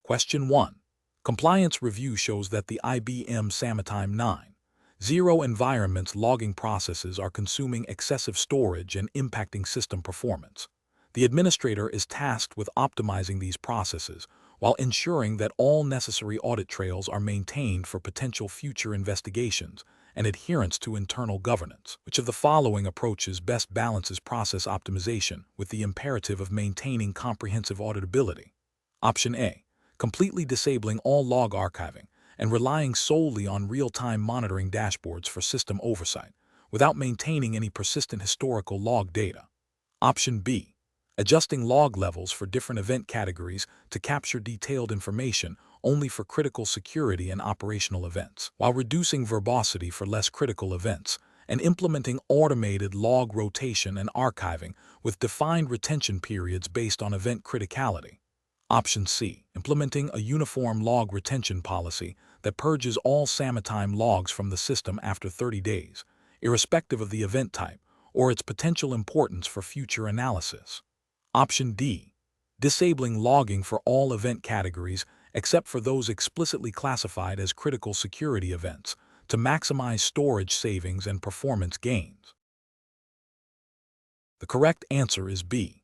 Question 1. Compliance review shows that the IBM Sametime 9.0 environment's logging processes are consuming excessive storage and impacting system performance. The administrator is tasked with optimizing these processes while ensuring that all necessary audit trails are maintained for potential future investigations and adherence to internal governance. Which of the following approaches best balances process optimization with the imperative of maintaining comprehensive auditability? Option A. Completely disabling all log archiving and relying solely on real-time monitoring dashboards for system oversight, without maintaining any persistent historical log data. Option B. Adjusting log levels for different event categories to capture detailed information only for critical security and operational events, while reducing verbosity for less critical events, and implementing automated log rotation and archiving with defined retention periods based on event criticality. Option C. Implementing a uniform log retention policy that purges all Sametime logs from the system after 30 days, irrespective of the event type or its potential importance for future analysis. Option D. Disabling logging for all event categories except for those explicitly classified as critical security events to maximize storage savings and performance gains. The correct answer is B.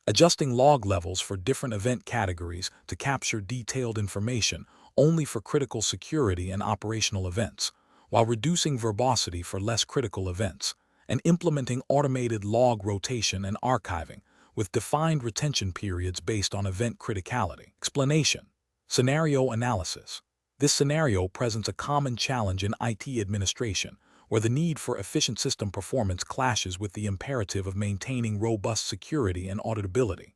Adjusting log levels for different event categories to capture detailed information only for critical security and operational events, while reducing verbosity for less critical events, and implementing automated log rotation and archiving with defined retention periods based on event criticality. Explanation. Scenario analysis. This scenario presents a common challenge in IT administration, where the need for efficient system performance clashes with the imperative of maintaining robust security and auditability.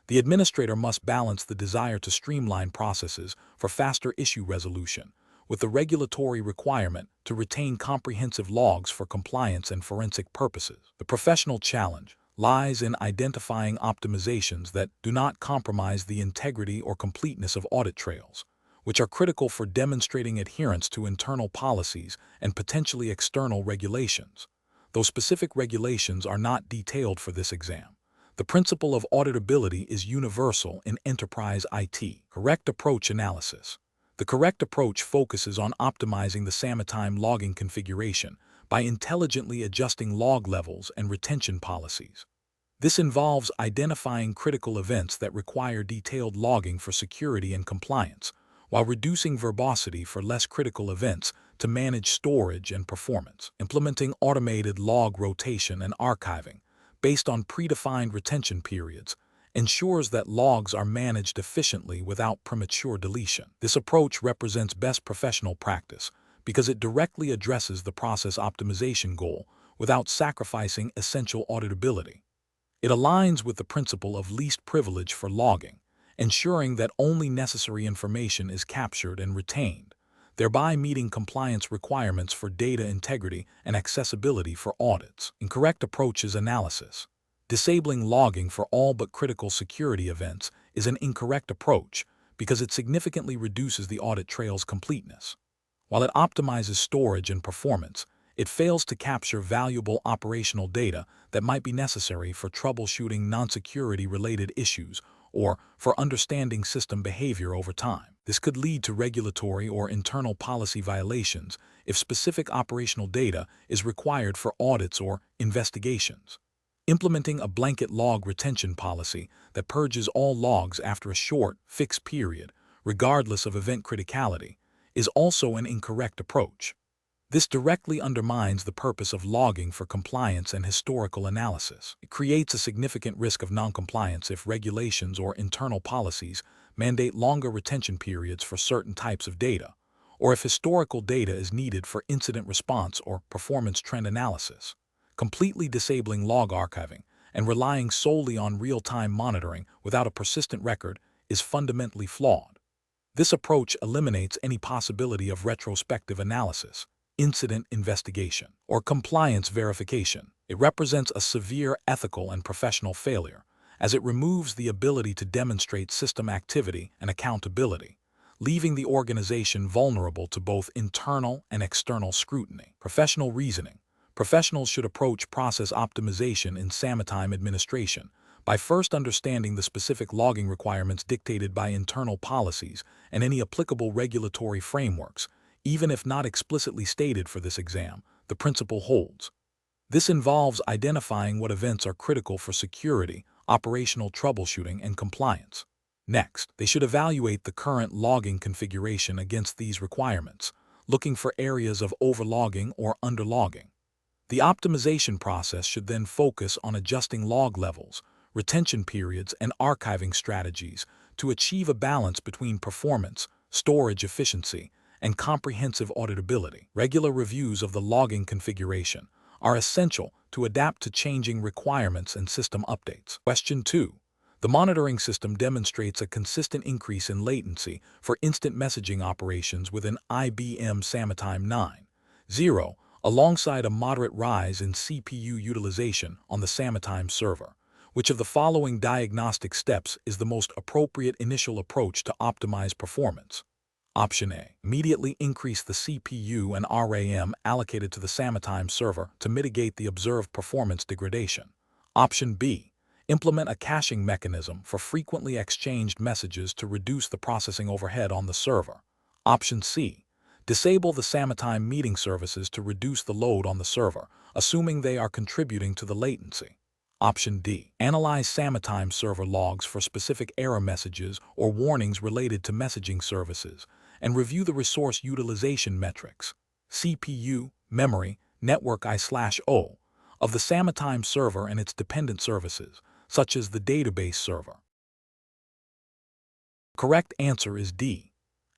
The administrator must balance the desire to streamline processes for faster issue resolution with the regulatory requirement to retain comprehensive logs for compliance and forensic purposes. The professional challenge lies in identifying optimizations that do not compromise the integrity or completeness of audit trails, which are critical for demonstrating adherence to internal policies and potentially external regulations. Though specific regulations are not detailed for this exam, the principle of auditability is universal in enterprise IT. Correct approach analysis. The correct approach focuses on optimizing the Sametime logging configuration by intelligently adjusting log levels and retention policies. This involves identifying critical events that require detailed logging for security and compliance, while reducing verbosity for less critical events to manage storage and performance. Implementing automated log rotation and archiving based on predefined retention periods ensures that logs are managed efficiently without premature deletion. This approach represents best professional practice because it directly addresses the process optimization goal without sacrificing essential auditability. It aligns with the principle of least privilege for logging, ensuring that only necessary information is captured and retained, thereby meeting compliance requirements for data integrity and accessibility for audits. Incorrect approaches analysis. Disabling logging for all but critical security events is an incorrect approach because it significantly reduces the audit trail's completeness. While it optimizes storage and performance, it fails to capture valuable operational data that might be necessary for troubleshooting non-security-related issues or for understanding system behavior over time. This could lead to regulatory or internal policy violations if specific operational data is required for audits or investigations. Implementing a blanket log retention policy that purges all logs after a short, fixed period, regardless of event criticality, is also an incorrect approach. This directly undermines the purpose of logging for compliance and historical analysis. It creates a significant risk of noncompliance if regulations or internal policies mandate longer retention periods for certain types of data, or if historical data is needed for incident response or performance trend analysis. Completely disabling log archiving and relying solely on real-time monitoring without a persistent record is fundamentally flawed. This approach eliminates any possibility of retrospective analysis, incident investigation, or compliance verification. It represents a severe ethical and professional failure, as it removes the ability to demonstrate system activity and accountability, leaving the organization vulnerable to both internal and external scrutiny. Professional reasoning. Professionals should approach process optimization in Sametime administration By first understanding the specific logging requirements dictated by internal policies and any applicable regulatory frameworks, even if not explicitly stated for this exam, the principle holds. This involves identifying what events are critical for security, operational troubleshooting, and compliance. Next, they should evaluate the current logging configuration against these requirements, looking for areas of overlogging or underlogging. The optimization process should then focus on adjusting log levels, retention periods, and archiving strategies to achieve a balance between performance, storage efficiency, and comprehensive auditability. Regular reviews of the logging configuration are essential to adapt to changing requirements and system updates. Question 2. The monitoring system demonstrates a consistent increase in latency for instant messaging operations with an IBM Sametime 9.0, alongside a moderate rise in CPU utilization on the Sametime server. Which of the following diagnostic steps is the most appropriate initial approach to optimize performance? Option A. Immediately increase the CPU and RAM allocated to the Sametime server to mitigate the observed performance degradation. Option B. Implement a caching mechanism for frequently exchanged messages to reduce the processing overhead on the server. Option C. Disable the Sametime meeting services to reduce the load on the server, assuming they are contributing to the latency. Option D. Analyze Sametime server logs for specific error messages or warnings related to messaging services, and review the resource utilization metrics, CPU, memory, network I/O, of the Sametime server and its dependent services, such as the database server. Correct answer is D.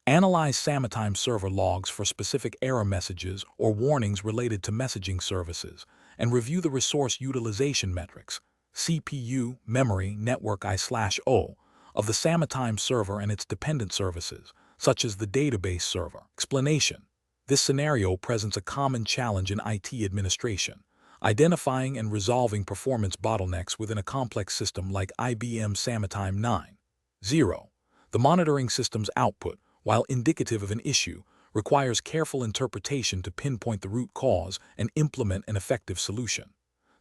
Analyze Sametime server logs for specific error messages or warnings related to messaging services, and review the resource utilization metrics, CPU, memory, network I/O, of the Sametime server and its dependent services, such as the database server. Explanation. This scenario presents a common challenge in IT administration, identifying and resolving performance bottlenecks within a complex system like IBM Sametime 9.0. The monitoring system's output, while indicative of an issue, requires careful interpretation to pinpoint the root cause and implement an effective solution.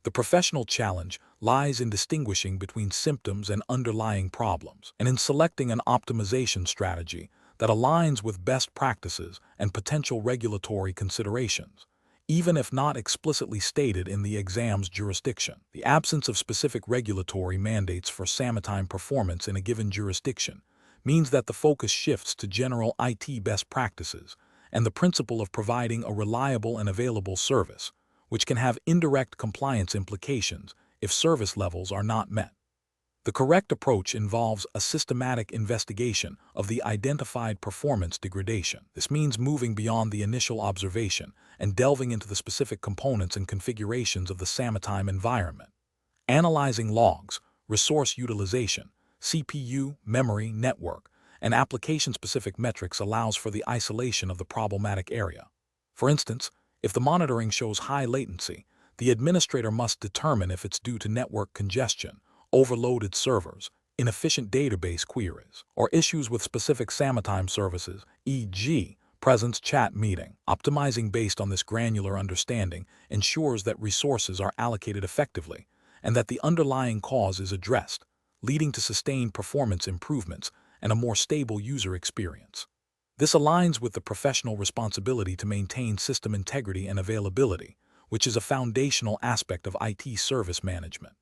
The professional challenge lies in distinguishing between symptoms and underlying problems, and in selecting an optimization strategy that aligns with best practices and potential regulatory considerations, even if not explicitly stated in the exam's jurisdiction. The absence of specific regulatory mandates for Sametime performance in a given jurisdiction means that the focus shifts to general IT best practices and the principle of providing a reliable and available service, which can have indirect compliance implications if service levels are not met. The correct approach involves a systematic investigation of the identified performance degradation. This means moving beyond the initial observation and delving into the specific components and configurations of the Sametime environment. Analyzing logs, resource utilization, CPU, memory, network, and application-specific metrics allows for the isolation of the problematic area. For instance, if the monitoring shows high latency, the administrator must determine if it's due to network congestion, overloaded servers, inefficient database queries, or issues with specific Sametime services, e.g., presence chat meeting. Optimizing based on this granular understanding ensures that resources are allocated effectively and that the underlying cause is addressed, leading to sustained performance improvements and a more stable user experience. This aligns with the professional responsibility to maintain system integrity and availability, which is a foundational aspect of IT service management.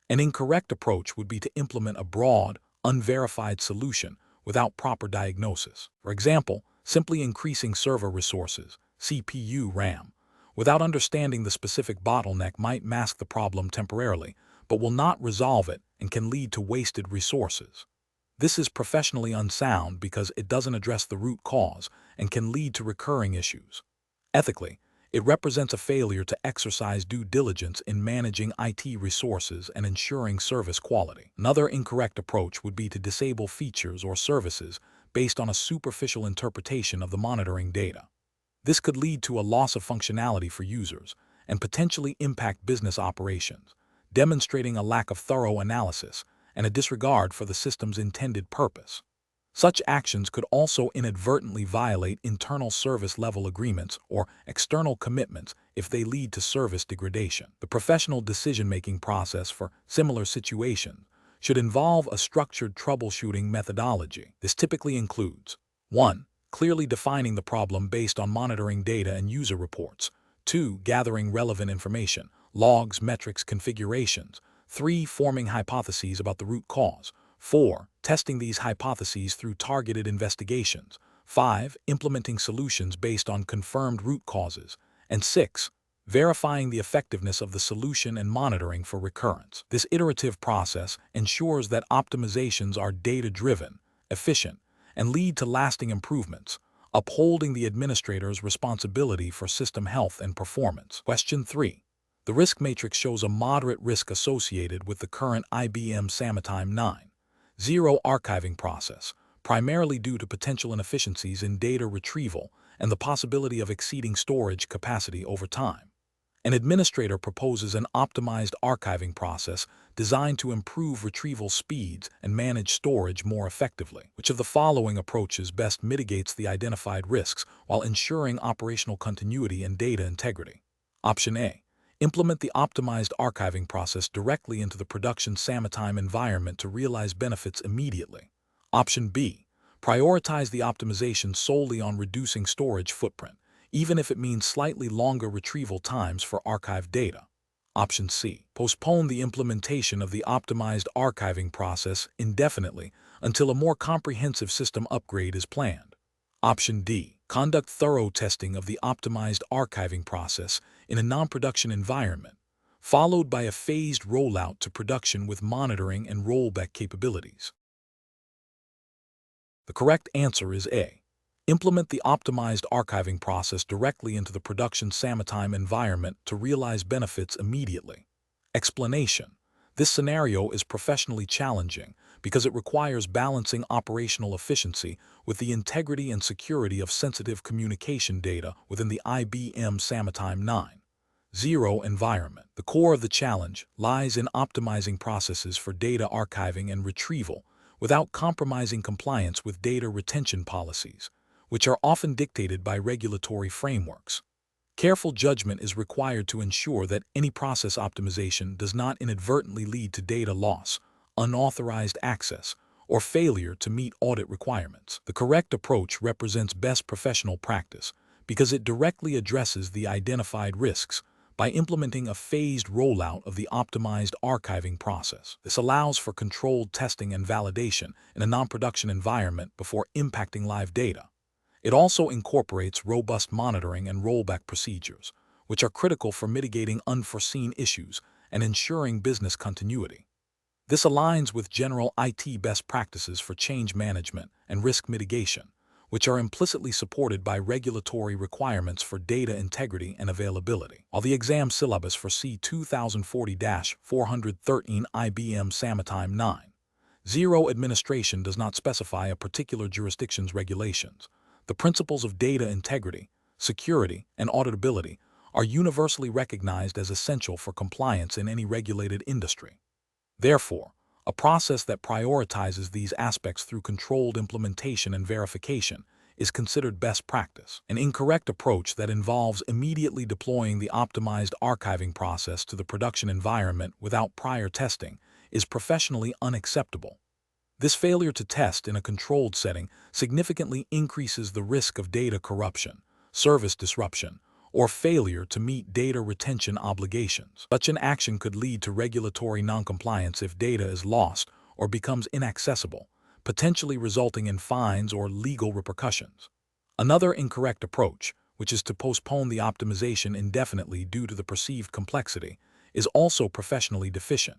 An incorrect approach would be to implement a broad, unverified solution without proper diagnosis. For example, simply increasing server resources, CPU, RAM, without understanding the specific bottleneck might mask the problem temporarily, but will not resolve it and can lead to wasted resources. This is professionally unsound because it doesn't address the root cause and can lead to recurring issues. Ethically, it represents a failure to exercise due diligence in managing IT resources and ensuring service quality. Another incorrect approach would be to disable features or services based on a superficial interpretation of the monitoring data. This could lead to a loss of functionality for users and potentially impact business operations, demonstrating a lack of thorough analysis and a disregard for the system's intended purpose. Such actions could also inadvertently violate internal service level agreements or external commitments if they lead to service degradation. The professional decision-making process for similar situations should involve a structured troubleshooting methodology. This typically includes 1. Clearly defining the problem based on monitoring data and user reports. 2. Gathering relevant information, logs, metrics, configurations. 3. Forming hypotheses about the root cause. 4. Testing these hypotheses through targeted investigations. 5. Implementing solutions based on confirmed root causes. And 6. Verifying the effectiveness of the solution and monitoring for recurrence. This iterative process ensures that optimizations are data-driven, efficient, and lead to lasting improvements, upholding the administrator's responsibility for system health and performance. Question 3. The risk matrix shows a moderate risk associated with the current IBM Sametime 9.0 archiving process, primarily due to potential inefficiencies in data retrieval and the possibility of exceeding storage capacity over time. An administrator proposes an optimized archiving process designed to improve retrieval speeds and manage storage more effectively. Which of the following approaches best mitigates the identified risks while ensuring operational continuity and data integrity? Option A. Implement the optimized archiving process directly into the production Sametime environment to realize benefits immediately. Option B. Prioritize the optimization solely on reducing storage footprint, even if it means slightly longer retrieval times for archived data. Option C. Postpone the implementation of the optimized archiving process indefinitely until a more comprehensive system upgrade is planned. Option D. Conduct thorough testing of the optimized archiving process in a non-production environment, followed by a phased rollout to production with monitoring and rollback capabilities. The correct answer is A. Implement the optimized archiving process directly into the production Sametime environment to realize benefits immediately. Explanation: this scenario is professionally challenging because it requires balancing operational efficiency with the integrity and security of sensitive communication data within the IBM Sametime 9.0 environment. The core of the challenge lies in optimizing processes for data archiving and retrieval without compromising compliance with data retention policies, which are often dictated by regulatory frameworks. Careful judgment is required to ensure that any process optimization does not inadvertently lead to data loss, unauthorized access, or failure to meet audit requirements. The correct approach represents best professional practice because it directly addresses the identified risks by implementing a phased rollout of the optimized archiving process. This allows for controlled testing and validation in a non-production environment before impacting live data. It also incorporates robust monitoring and rollback procedures, which are critical for mitigating unforeseen issues and ensuring business continuity. This aligns with general IT best practices for change management and risk mitigation, which are implicitly supported by regulatory requirements for data integrity and availability. While the exam syllabus for C2040-413 IBM Sametime 9.0 administration does not specify a particular jurisdiction's regulations, the principles of data integrity, security, and auditability are universally recognized as essential for compliance in any regulated industry. Therefore, a process that prioritizes these aspects through controlled implementation and verification is considered best practice. An incorrect approach that involves immediately deploying the optimized archiving process to the production environment without prior testing is professionally unacceptable. This failure to test in a controlled setting significantly increases the risk of data corruption, service disruption, or failure to meet data retention obligations. Such an action could lead to regulatory noncompliance if data is lost or becomes inaccessible, potentially resulting in fines or legal repercussions. Another incorrect approach, which is to postpone the optimization indefinitely due to the perceived complexity, is also professionally deficient.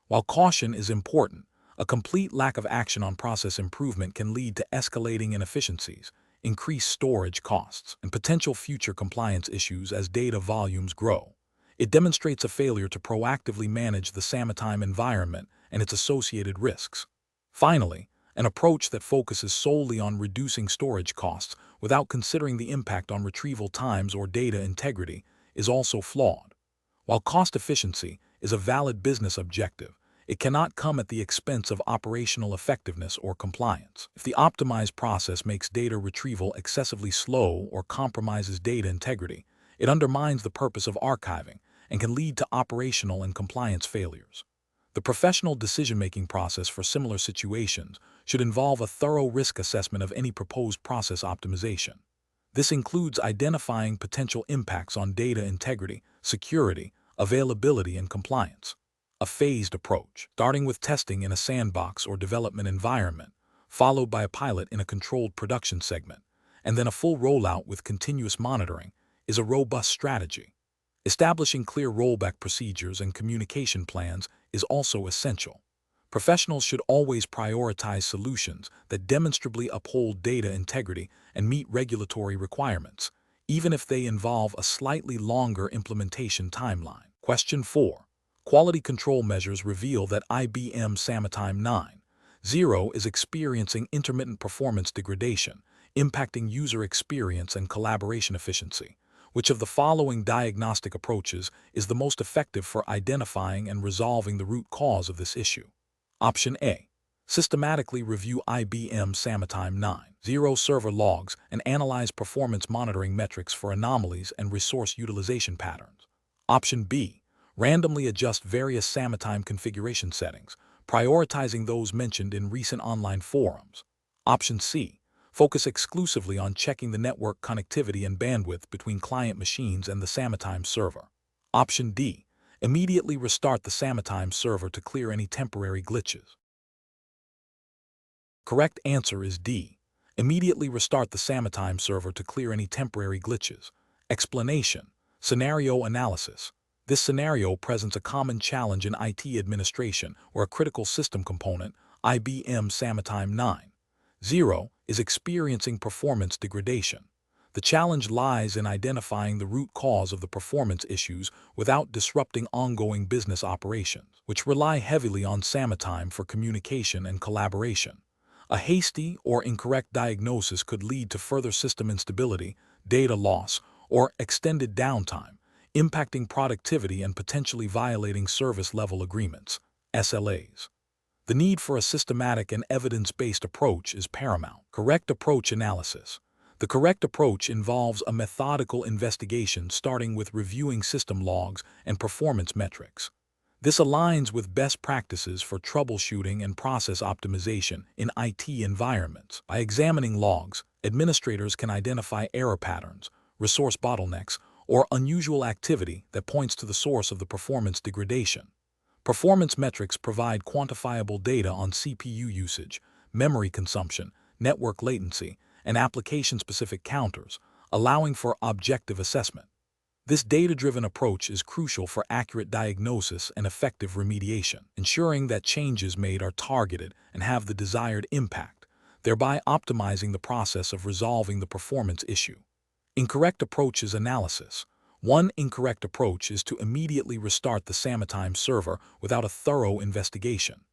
While caution is important, a complete lack of action on process improvement can lead to escalating inefficiencies, increased storage costs, and potential future compliance issues as data volumes grow. It demonstrates a failure to proactively manage the Sametime environment and its associated risks. Finally, an approach that focuses solely on reducing storage costs without considering the impact on retrieval times or data integrity is also flawed. While cost efficiency is a valid business objective, it cannot come at the expense of operational effectiveness or compliance. If the optimized process makes data retrieval excessively slow or compromises data integrity, it undermines the purpose of archiving and can lead to operational and compliance failures. The professional decision-making process for similar situations should involve a thorough risk assessment of any proposed process optimization. This includes identifying potential impacts on data integrity, security, availability, and compliance. A phased approach, starting with testing in a sandbox or development environment, followed by a pilot in a controlled production segment, and then a full rollout with continuous monitoring, is a robust strategy. Establishing clear rollback procedures and communication plans is also essential. Professionals should always prioritize solutions that demonstrably uphold data integrity and meet regulatory requirements, even if they involve a slightly longer implementation timeline. Question 4. Quality control measures reveal that IBM Sametime 9.0 is experiencing intermittent performance degradation, impacting user experience and collaboration efficiency. Which of the following diagnostic approaches is the most effective for identifying and resolving the root cause of this issue? Option A. Systematically review IBM Sametime 9.0 server logs and analyze performance monitoring metrics for anomalies and resource utilization patterns. Option B. Randomly adjust various Sametime configuration settings, prioritizing those mentioned in recent online forums. Option C. Focus exclusively on checking the network connectivity and bandwidth between client machines and the Sametime server. Option D. Immediately restart the Sametime server to clear any temporary glitches. Correct answer is D. Immediately restart the Sametime server to clear any temporary glitches. Explanation. Scenario analysis. This scenario presents a common challenge in IT administration where a critical system component, IBM Sametime 9.0, is experiencing performance degradation. The challenge lies in identifying the root cause of the performance issues without disrupting ongoing business operations, which rely heavily on Sametime for communication and collaboration. A hasty or incorrect diagnosis could lead to further system instability, data loss, or extended downtime, impacting productivity and potentially violating service-level agreements, SLAs. The need for a systematic and evidence-based approach is paramount. Correct approach analysis. The correct approach involves a methodical investigation starting with reviewing system logs and performance metrics. This aligns with best practices for troubleshooting and process optimization in IT environments. By examining logs, administrators can identify error patterns, resource bottlenecks, or unusual activity that points to the source of the performance degradation. Performance metrics provide quantifiable data on CPU usage, memory consumption, network latency, and application-specific counters, allowing for objective assessment. This data-driven approach is crucial for accurate diagnosis and effective remediation, ensuring that changes made are targeted and have the desired impact, thereby optimizing the process of resolving the performance issue. Incorrect approaches analysis. One incorrect approach is to immediately restart the Sametime server without a thorough investigation.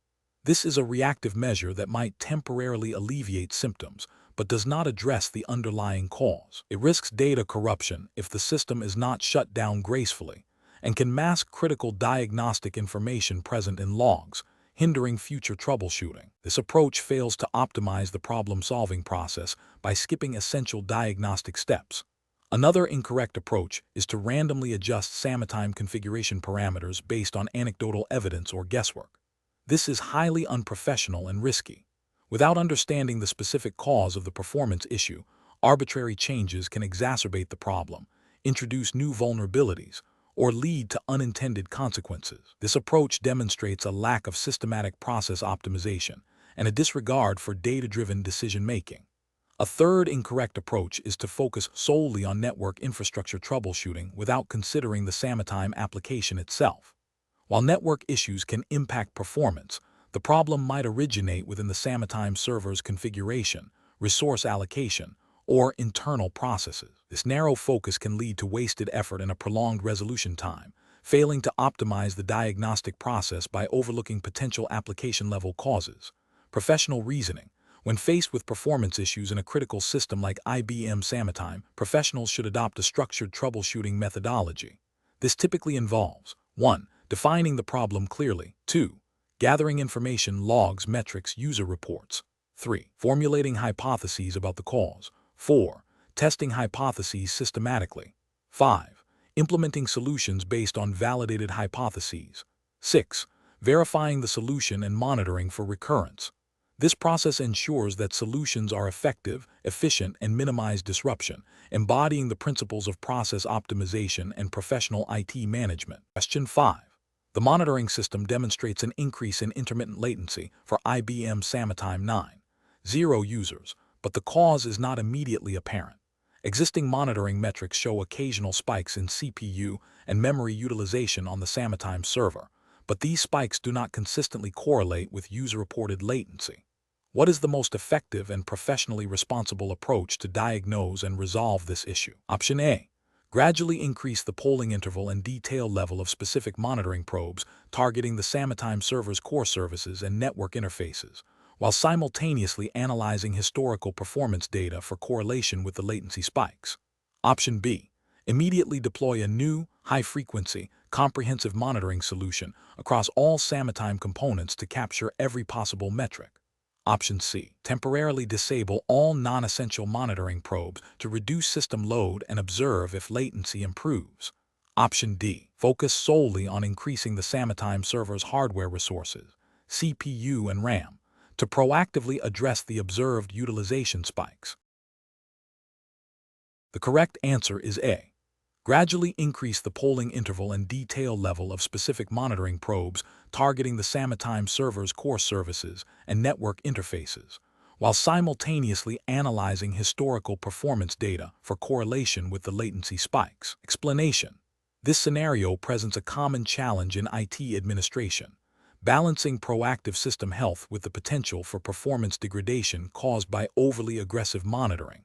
This is a reactive measure that might temporarily alleviate symptoms, but does not address the underlying cause. It risks data corruption if the system is not shut down gracefully, and can mask critical diagnostic information present in logs, hindering future troubleshooting. This approach fails to optimize the problem-solving process by skipping essential diagnostic steps. Another incorrect approach is to randomly adjust Sametime configuration parameters based on anecdotal evidence or guesswork. This is highly unprofessional and risky. Without understanding the specific cause of the performance issue, arbitrary changes can exacerbate the problem, introduce new vulnerabilities, or lead to unintended consequences. This approach demonstrates a lack of systematic process optimization and a disregard for data-driven decision-making. A third incorrect approach is to focus solely on network infrastructure troubleshooting without considering the Sametime application itself. While network issues can impact performance, the problem might originate within the Sametime server's configuration, resource allocation, or internal processes. This narrow focus can lead to wasted effort and a prolonged resolution time, failing to optimize the diagnostic process by overlooking potential application-level causes. Professional reasoning. When faced with performance issues in a critical system like IBM Sametime, professionals should adopt a structured troubleshooting methodology. This typically involves 1. Defining the problem clearly, 2. gathering information, logs, metrics, user reports. 3. Formulating hypotheses about the cause. 4. Testing hypotheses systematically. 5. Implementing solutions based on validated hypotheses. 6. Verifying the solution and monitoring for recurrence. This process ensures that solutions are effective, efficient, and minimize disruption, embodying the principles of process optimization and professional IT management. Question 5. The monitoring system demonstrates an increase in intermittent latency for IBM Sametime 9.0 users, but the cause is not immediately apparent. Existing monitoring metrics show occasional spikes in CPU and memory utilization on the Sametime server, but these spikes do not consistently correlate with user-reported latency. What is the most effective and professionally responsible approach to diagnose and resolve this issue? Option A. Gradually increase the polling interval and detail level of specific monitoring probes targeting the Sametime server's core services and network interfaces, while simultaneously analyzing historical performance data for correlation with the latency spikes. Option B. Immediately deploy a new, high-frequency, comprehensive monitoring solution across all Sametime components to capture every possible metric. Option C. Temporarily disable all non-essential monitoring probes to reduce system load and observe if latency improves. Option D. Focus solely on increasing the Sametime server's hardware resources, CPU and RAM, to proactively address the observed utilization spikes. The correct answer is A. Gradually increase the polling interval and detail level of specific monitoring probes targeting the Sametime server's core services and network interfaces, while simultaneously analyzing historical performance data for correlation with the latency spikes. Explanation. This scenario presents a common challenge in IT administration, balancing proactive system health with the potential for performance degradation caused by overly aggressive monitoring.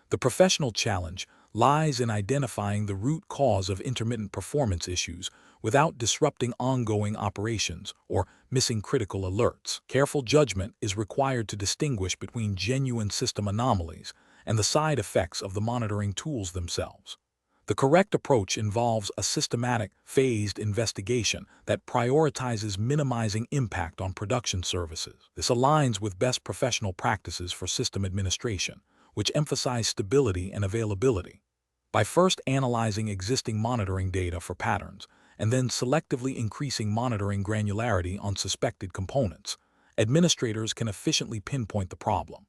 The professional challenge lies in identifying the root cause of intermittent performance issues without disrupting ongoing operations or missing critical alerts. Careful judgment is required to distinguish between genuine system anomalies and the side effects of the monitoring tools themselves. The correct approach involves a systematic, phased investigation that prioritizes minimizing impact on production services. This aligns with best professional practices for system administration, which emphasize stability and availability. By first analyzing existing monitoring data for patterns and then selectively increasing monitoring granularity on suspected components, administrators can efficiently pinpoint the problem.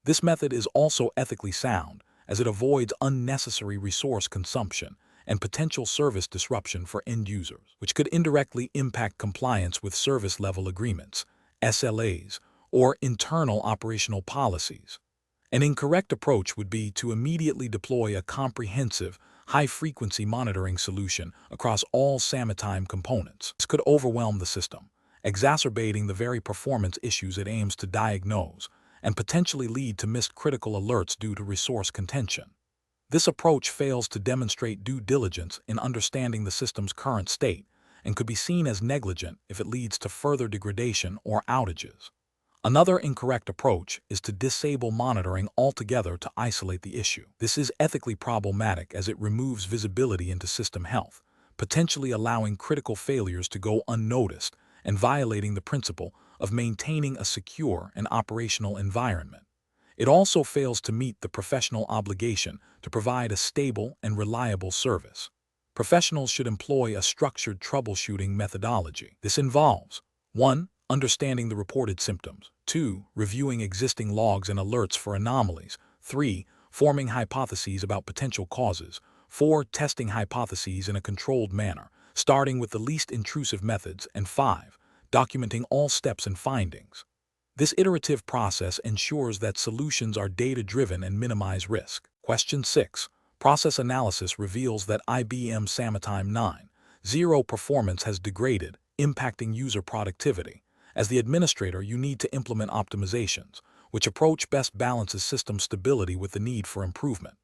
This method is also ethically sound, as it avoids unnecessary resource consumption and potential service disruption for end users, which could indirectly impact compliance with service-level agreements, SLAs, or internal operational policies. An incorrect approach would be to immediately deploy a comprehensive, high-frequency monitoring solution across all Sametime components. This could overwhelm the system, exacerbating the very performance issues it aims to diagnose, and potentially lead to missed critical alerts due to resource contention. This approach fails to demonstrate due diligence in understanding the system's current state and could be seen as negligent if it leads to further degradation or outages. Another incorrect approach is to disable monitoring altogether to isolate the issue. This is ethically problematic as it removes visibility into system health, potentially allowing critical failures to go unnoticed and violating the principle of maintaining a secure and operational environment. It also fails to meet the professional obligation to provide a stable and reliable service. Professionals should employ a structured troubleshooting methodology. This involves 1. Understanding the reported symptoms. 2. Reviewing existing logs and alerts for anomalies. 3. Forming hypotheses about potential causes. 4. Testing hypotheses in a controlled manner, starting with the least intrusive methods. And 5. Documenting all steps and findings. This iterative process ensures that solutions are data-driven and minimize risk. Question 6. Process analysis reveals that IBM Sametime 9.0 performance has degraded, impacting user productivity. As the administrator, you need to implement optimizations, which approach best balances system stability with the need for improvement.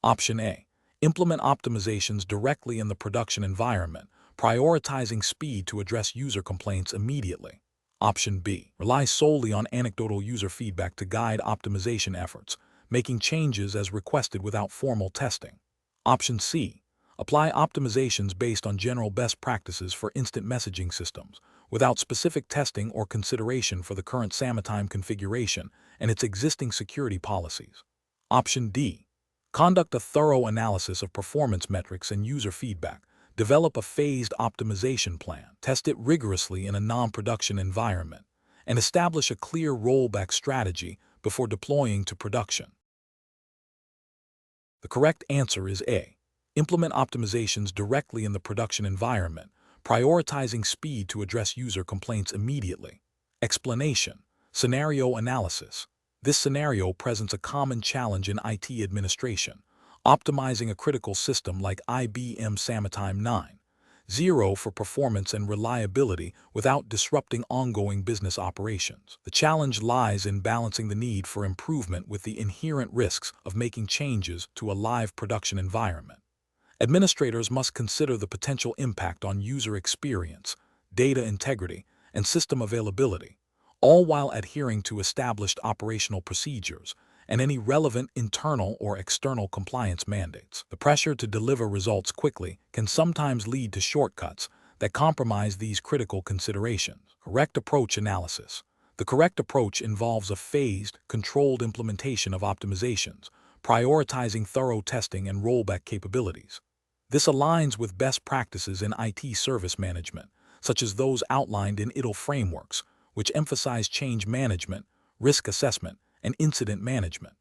Option A. Implement optimizations directly in the production environment, prioritizing speed to address user complaints immediately. Option B. Rely solely on anecdotal user feedback to guide optimization efforts, making changes as requested without formal testing. Option C. Apply optimizations based on general best practices for instant messaging systems, without specific testing or consideration for the current Sametime configuration and its existing security policies. Option D. Conduct a thorough analysis of performance metrics and user feedback. Develop a phased optimization plan. Test it rigorously in a non-production environment, and establish a clear rollback strategy before deploying to production. The correct answer is A. Implement optimizations directly in the production environment, prioritizing speed to address user complaints immediately. Explanation. Scenario analysis. This scenario presents a common challenge in IT administration, optimizing a critical system like IBM Sametime 9.0 for performance and reliability without disrupting ongoing business operations. The challenge lies in balancing the need for improvement with the inherent risks of making changes to a live production environment. Administrators must consider the potential impact on user experience, data integrity, and system availability, all while adhering to established operational procedures and any relevant internal or external compliance mandates. The pressure to deliver results quickly can sometimes lead to shortcuts that compromise these critical considerations. Correct approach analysis. The correct approach involves a phased, controlled implementation of optimizations, prioritizing thorough testing and rollback capabilities. This aligns with best practices in IT service management, such as those outlined in ITIL frameworks, which emphasize change management, risk assessment, and incident management.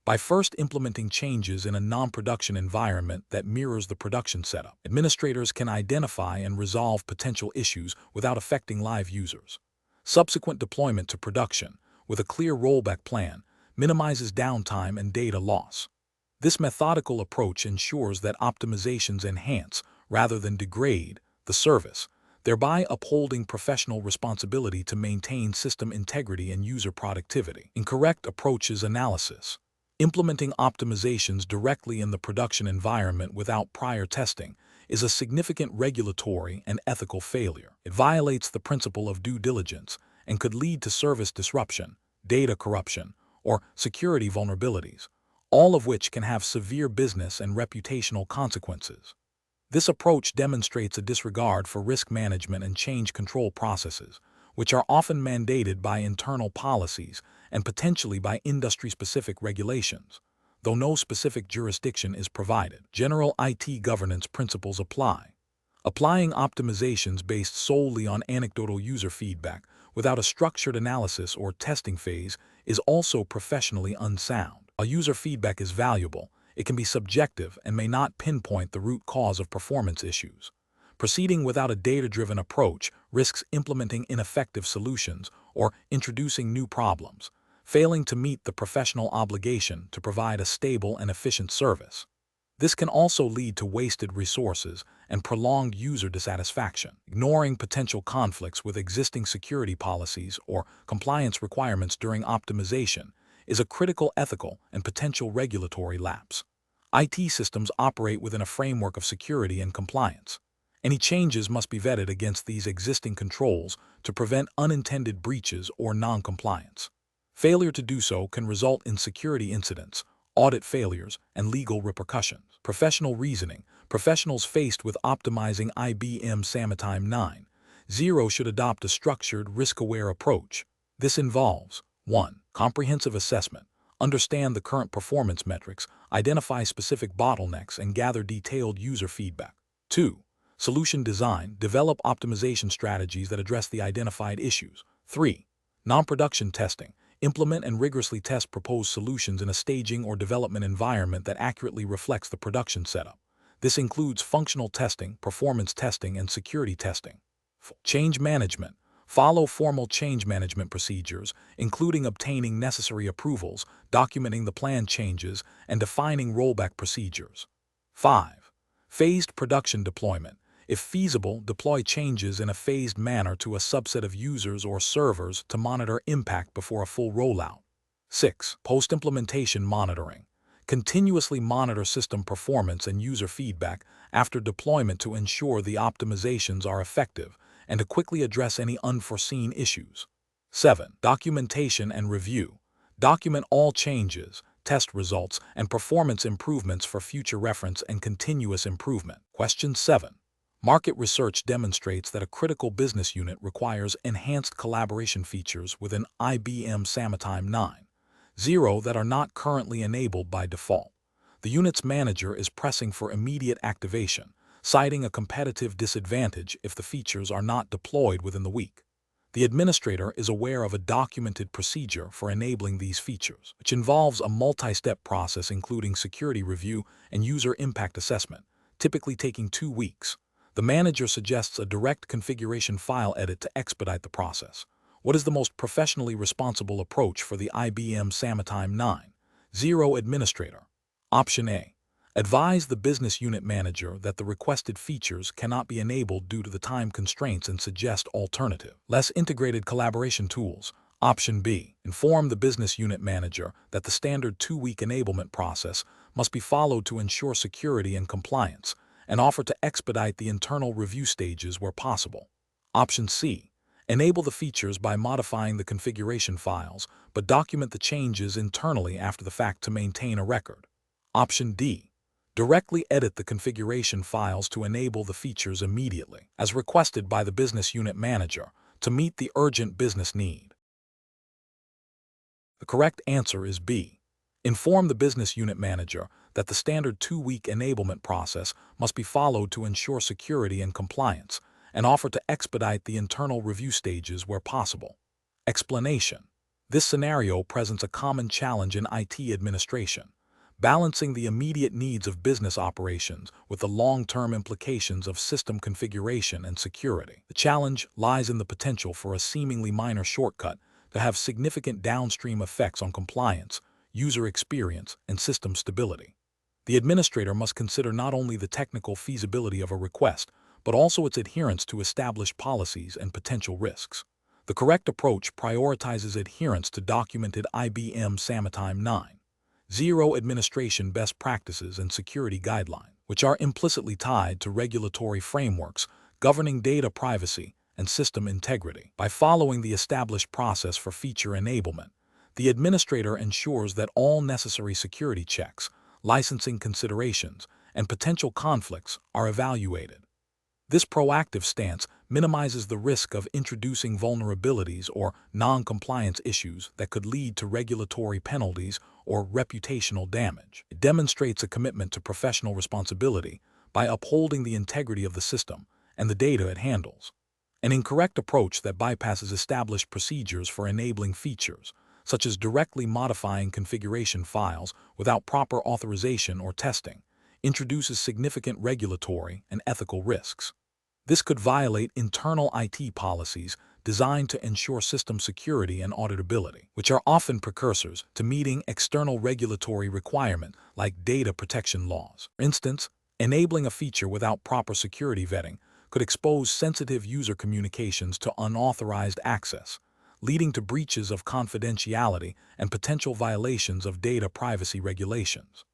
By first implementing changes in a non-production environment that mirrors the production setup, administrators can identify and resolve potential issues without affecting live users. Subsequent deployment to production, with a clear rollback plan, minimizes downtime and data loss. This methodical approach ensures that optimizations enhance, rather than degrade, the service, thereby upholding professional responsibility to maintain system integrity and user productivity. Incorrect approaches analysis. Implementing optimizations directly in the production environment without prior testing is a significant regulatory and ethical failure. It violates the principle of due diligence and could lead to service disruption, data corruption, or security vulnerabilities, all of which can have severe business and reputational consequences. This approach demonstrates a disregard for risk management and change control processes, which are often mandated by internal policies and potentially by industry-specific regulations, though no specific jurisdiction is provided. General IT governance principles apply. Applying optimizations based solely on anecdotal user feedback without a structured analysis or testing phase is also professionally unsound. While user feedback is valuable, it can be subjective and may not pinpoint the root cause of performance issues. Proceeding without a data-driven approach risks implementing ineffective solutions or introducing new problems, failing to meet the professional obligation to provide a stable and efficient service. This can also lead to wasted resources and prolonged user dissatisfaction. Ignoring potential conflicts with existing security policies or compliance requirements during optimization is a critical ethical and potential regulatory lapse. IT systems operate within a framework of security and compliance. Any changes must be vetted against these existing controls to prevent unintended breaches or non-compliance. Failure to do so can result in security incidents, audit failures, and legal repercussions. Professional reasoning. Professionals faced with optimizing IBM Sametime 9.0 should adopt a structured, risk-aware approach. This involves 1. Comprehensive assessment. Understand the current performance metrics, identify specific bottlenecks, and gather detailed user feedback. 2. Solution design. Develop optimization strategies that address the identified issues. 3. Non-production testing. Implement and rigorously test proposed solutions in a staging or development environment that accurately reflects the production setup. This includes functional testing, performance testing, and security testing. 4. Change management. Follow formal change management procedures, including obtaining necessary approvals, documenting the planned changes, and defining rollback procedures. 5. Phased production deployment. If feasible, deploy changes in a phased manner to a subset of users or servers to monitor impact before a full rollout. 6. Post-implementation monitoring. Continuously monitor system performance and user feedback after deployment to ensure the optimizations are effective and to quickly address any unforeseen issues. 7. Documentation and review. Document all changes, test results, and performance improvements for future reference and continuous improvement. Question 7. Market research demonstrates that a critical business unit requires enhanced collaboration features within IBM Sametime 9.0 that are not currently enabled by default. The unit's manager is pressing for immediate activation, citing a competitive disadvantage if the features are not deployed within the week. The administrator is aware of a documented procedure for enabling these features, which involves a multi-step process including security review and user impact assessment, typically taking 2 weeks. The manager suggests a direct configuration file edit to expedite the process. What is the most professionally responsible approach for the IBM Sametime 9.0 administrator? Option A. Advise the business unit manager that the requested features cannot be enabled due to the time constraints and suggest alternative, less integrated collaboration tools. Option B. Inform the business unit manager that the standard 2-week enablement process must be followed to ensure security and compliance, and offer to expedite the internal review stages where possible. Option C. Enable the features by modifying the configuration files, but document the changes internally after the fact to maintain a record. Option D. Directly edit the configuration files to enable the features immediately, as requested by the business unit manager, to meet the urgent business need. The correct answer is B. Inform the business unit manager that the standard 2-week enablement process must be followed to ensure security and compliance, and offer to expedite the internal review stages where possible. Explanation. This scenario presents a common challenge in IT administration, balancing the immediate needs of business operations with the long-term implications of system configuration and security. The challenge lies in the potential for a seemingly minor shortcut to have significant downstream effects on compliance, user experience, and system stability. The administrator must consider not only the technical feasibility of a request, but also its adherence to established policies and potential risks. The correct approach prioritizes adherence to documented IBM Sametime 9.0 administration best practices and security guidelines, which are implicitly tied to regulatory frameworks governing data privacy and system integrity. By following the established process for feature enablement, the administrator ensures that all necessary security checks, licensing considerations, and potential conflicts are evaluated. This proactive stance minimizes the risk of introducing vulnerabilities or non-compliance issues that could lead to regulatory penalties or reputational damage. It demonstrates a commitment to professional responsibility by upholding the integrity of the system and the data it handles. An incorrect approach that bypasses established procedures for enabling features, such as directly modifying configuration files without proper authorization or testing, introduces significant regulatory and ethical risks. This could violate internal IT policies designed to ensure system security and auditability, which are often precursors to meeting external regulatory requirements like data protection laws. For instance, enabling a feature without proper security vetting could expose sensitive user communications to unauthorized access, leading to breaches of confidentiality and potential violations of data privacy regulations.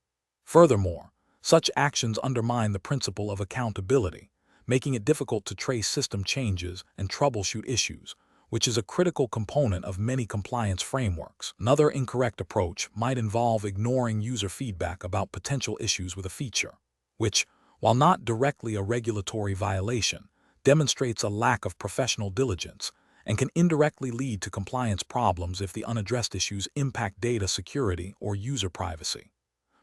Furthermore, such actions undermine the principle of accountability, making it difficult to trace system changes and troubleshoot issues, which is a critical component of many compliance frameworks. Another incorrect approach might involve ignoring user feedback about potential issues with a feature, which, while not directly a regulatory violation, demonstrates a lack of professional diligence and can indirectly lead to compliance problems if the unaddressed issues impact data security or user privacy.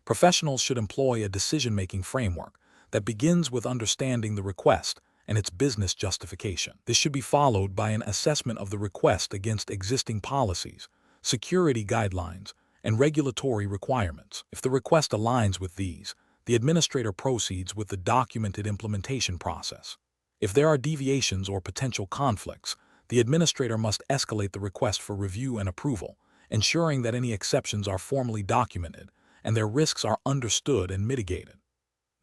Professionals should employ a decision-making framework that begins with understanding the request and its business justification. This should be followed by an assessment of the request against existing policies, security guidelines, and regulatory requirements. If the request aligns with these, the administrator proceeds with the documented implementation process. If there are deviations or potential conflicts, the administrator must escalate the request for review and approval, ensuring that any exceptions are formally documented and their risks are understood and mitigated.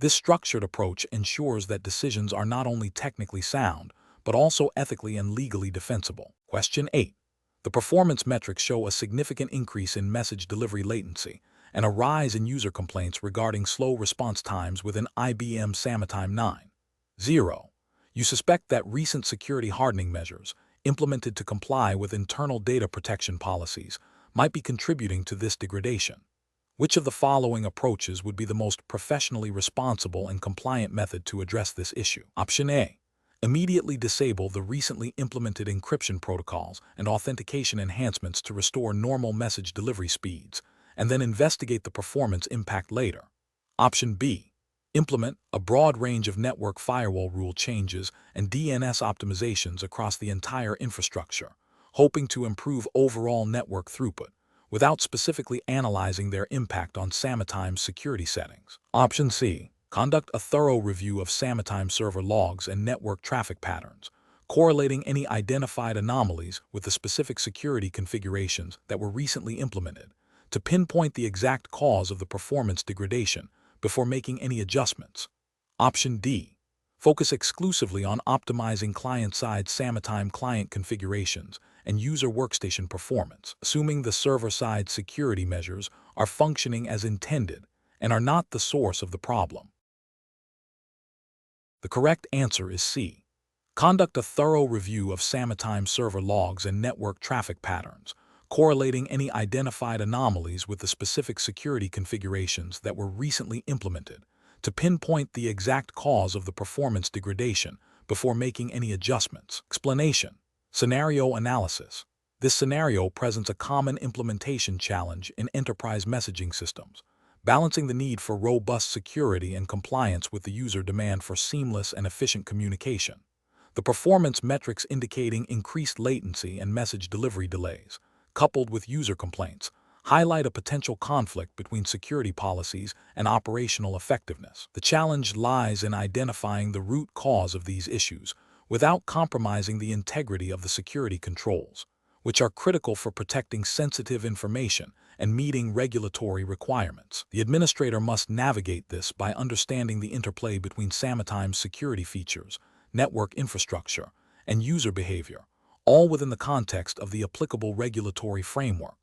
This structured approach ensures that decisions are not only technically sound, but also ethically and legally defensible. Question 8. The performance metrics show a significant increase in message delivery latency and a rise in user complaints regarding slow response times within IBM Sametime 9.0. You suspect that recent security hardening measures, implemented to comply with internal data protection policies, might be contributing to this degradation. Which of the following approaches would be the most professionally responsible and compliant method to address this issue? Option A. Immediately disable the recently implemented encryption protocols and authentication enhancements to restore normal message delivery speeds, and then investigate the performance impact later. Option B. Implement a broad range of network firewall rule changes and DNS optimizations across the entire infrastructure, hoping to improve overall network throughput, without specifically analyzing their impact on Sametime's security settings. Option C. Conduct a thorough review of Sametime server logs and network traffic patterns, correlating any identified anomalies with the specific security configurations that were recently implemented, to pinpoint the exact cause of the performance degradation before making any adjustments. Option D. Focus exclusively on optimizing client-side Sametime client configurations and user workstation performance, assuming the server-side security measures are functioning as intended and are not the source of the problem. The correct answer is C. Conduct a thorough review of Sametime server logs and network traffic patterns, correlating any identified anomalies with the specific security configurations that were recently implemented, to pinpoint the exact cause of the performance degradation before making any adjustments. Explanation. Scenario analysis. This scenario presents a common implementation challenge in enterprise messaging systems, balancing the need for robust security and compliance with the user demand for seamless and efficient communication. The performance metrics indicating increased latency and message delivery delays, coupled with user complaints, highlight a potential conflict between security policies and operational effectiveness. The challenge lies in identifying the root cause of these issues without compromising the integrity of the security controls, which are critical for protecting sensitive information and meeting regulatory requirements. The administrator must navigate this by understanding the interplay between Sametime's security features, network infrastructure, and user behavior, all within the context of the applicable regulatory framework.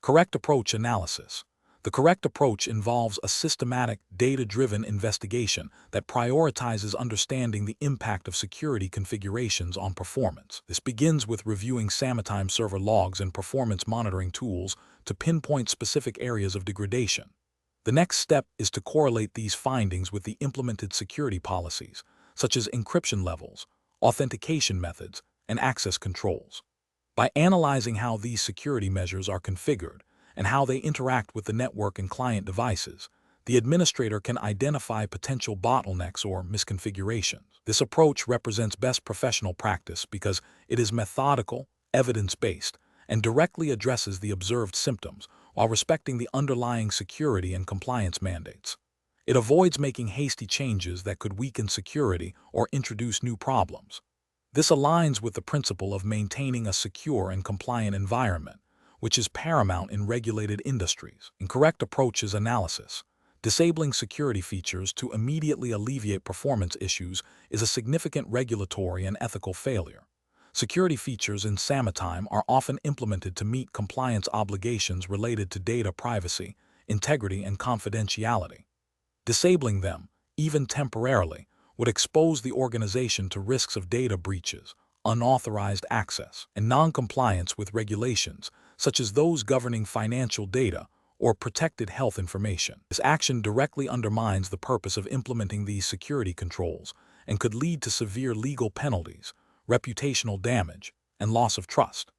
Correct approach analysis. The correct approach involves a systematic, data-driven investigation that prioritizes understanding the impact of security configurations on performance. This begins with reviewing Sametime server logs and performance monitoring tools to pinpoint specific areas of degradation. The next step is to correlate these findings with the implemented security policies, such as encryption levels, authentication methods, and access controls. By analyzing how these security measures are configured and how they interact with the network and client devices, the administrator can identify potential bottlenecks or misconfigurations. This approach represents best professional practice because it is methodical, evidence-based, and directly addresses the observed symptoms while respecting the underlying security and compliance mandates. It avoids making hasty changes that could weaken security or introduce new problems. This aligns with the principle of maintaining a secure and compliant environment, which is paramount in regulated industries. Incorrect approaches analysis. Disabling security features to immediately alleviate performance issues is a significant regulatory and ethical failure. Security features in Sametime are often implemented to meet compliance obligations related to data privacy, integrity, and confidentiality. Disabling them, even temporarily, would expose the organization to risks of data breaches, unauthorized access, and non-compliance with regulations, such as those governing financial data or protected health information. This action directly undermines the purpose of implementing these security controls and could lead to severe legal penalties, reputational damage, and loss of trust.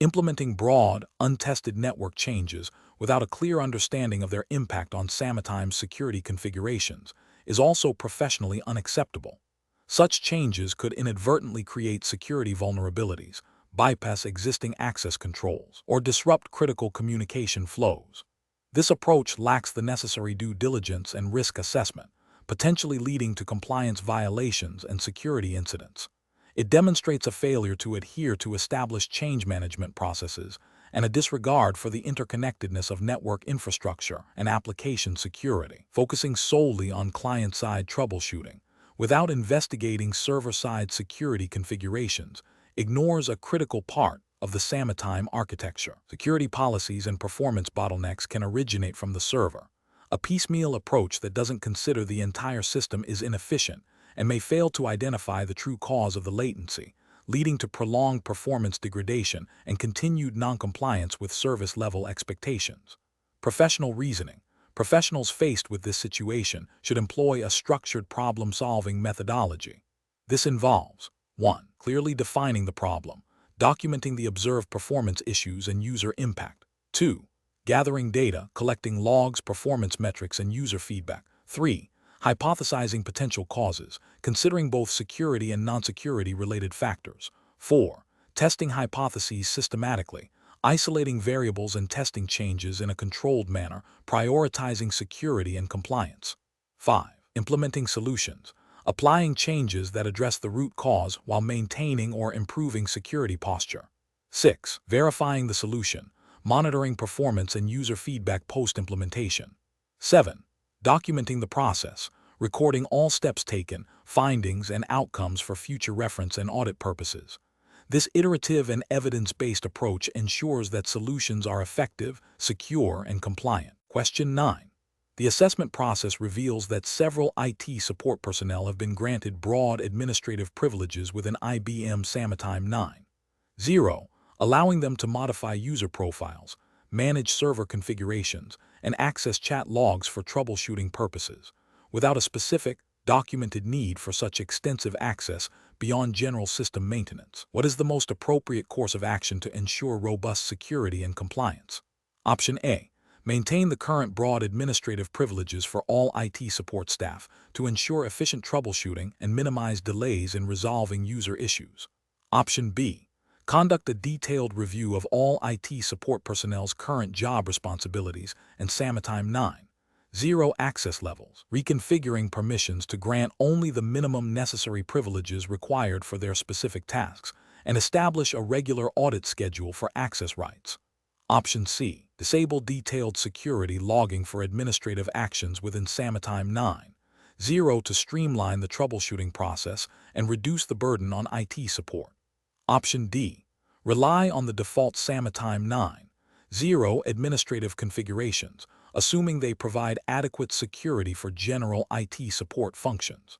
Implementing broad, untested network changes without a clear understanding of their impact on Sametime's security configurations is also professionally unacceptable. Such changes could inadvertently create security vulnerabilities, bypass existing access controls, or disrupt critical communication flows. This approach lacks the necessary due diligence and risk assessment, potentially leading to compliance violations and security incidents. It demonstrates a failure to adhere to established change management processes and a disregard for the interconnectedness of network infrastructure and application security. Focusing solely on client-side troubleshooting, without investigating server-side security configurations, ignores a critical part of the Sametime architecture. Security policies and performance bottlenecks can originate from the server. A piecemeal approach that doesn't consider the entire system is inefficient and may fail to identify the true cause of the latency, leading to prolonged performance degradation and continued noncompliance with service-level expectations. Professional reasoning. Professionals faced with this situation should employ a structured problem-solving methodology. This involves 1. Clearly defining the problem, documenting the observed performance issues and user impact. 2. Gathering data, collecting logs, performance metrics, and user feedback. 3. Hypothesizing potential causes, considering both security and non-security related factors. 4. Testing hypotheses systematically, isolating variables and testing changes in a controlled manner, prioritizing security and compliance. 5. Implementing solutions, applying changes that address the root cause while maintaining or improving security posture. 6. Verifying the solution, monitoring performance and user feedback post-implementation. 7. Documenting the process, recording all steps taken, findings, and outcomes for future reference and audit purposes. This iterative and evidence-based approach ensures that solutions are effective, secure, and compliant. Question 9. The assessment process reveals that several IT support personnel have been granted broad administrative privileges within IBM Sametime 9.0, allowing them to modify user profiles, manage server configurations, and access chat logs for troubleshooting purposes, without a specific, documented need for such extensive access beyond general system maintenance. What is the most appropriate course of action to ensure robust security and compliance? Option A. Maintain the current broad administrative privileges for all IT support staff to ensure efficient troubleshooting and minimize delays in resolving user issues. Option B. Conduct a detailed review of all IT support personnel's current job responsibilities and Sametime 9.0 access levels, reconfiguring permissions to grant only the minimum necessary privileges required for their specific tasks, and establish a regular audit schedule for access rights. Option C. Disable detailed security logging for administrative actions within Sametime 9.0 to streamline the troubleshooting process and reduce the burden on IT support. Option D. Rely on the default Sametime 9.0 administrative configurations, assuming they provide adequate security for general IT support functions.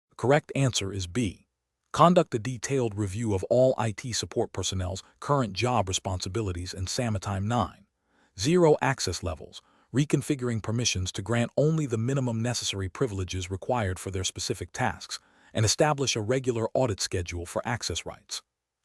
The correct answer is B. Conduct a detailed review of all IT support personnel's current job responsibilities and Sametime 9.0 access levels, reconfiguring permissions to grant only the minimum necessary privileges required for their specific tasks, and establish a regular audit schedule for access rights.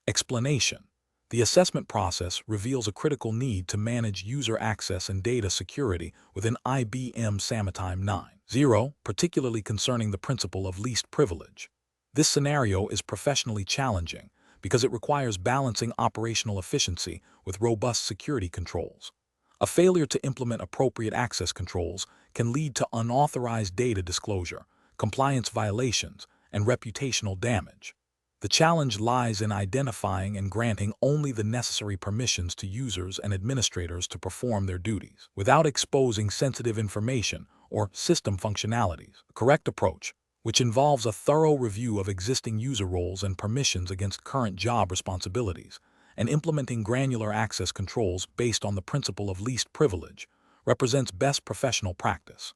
Explanation. The assessment process reveals a critical need to manage user access and data security within IBM Sametime 9.0, particularly concerning the principle of least privilege. This scenario is professionally challenging because it requires balancing operational efficiency with robust security controls. A failure to implement appropriate access controls can lead to unauthorized data disclosure, compliance violations, and reputational damage. The challenge lies in identifying and granting only the necessary permissions to users and administrators to perform their duties, without exposing sensitive information or system functionalities. The correct approach, which involves a thorough review of existing user roles and permissions against current job responsibilities, and implementing granular access controls based on the principle of least privilege, represents best professional practice.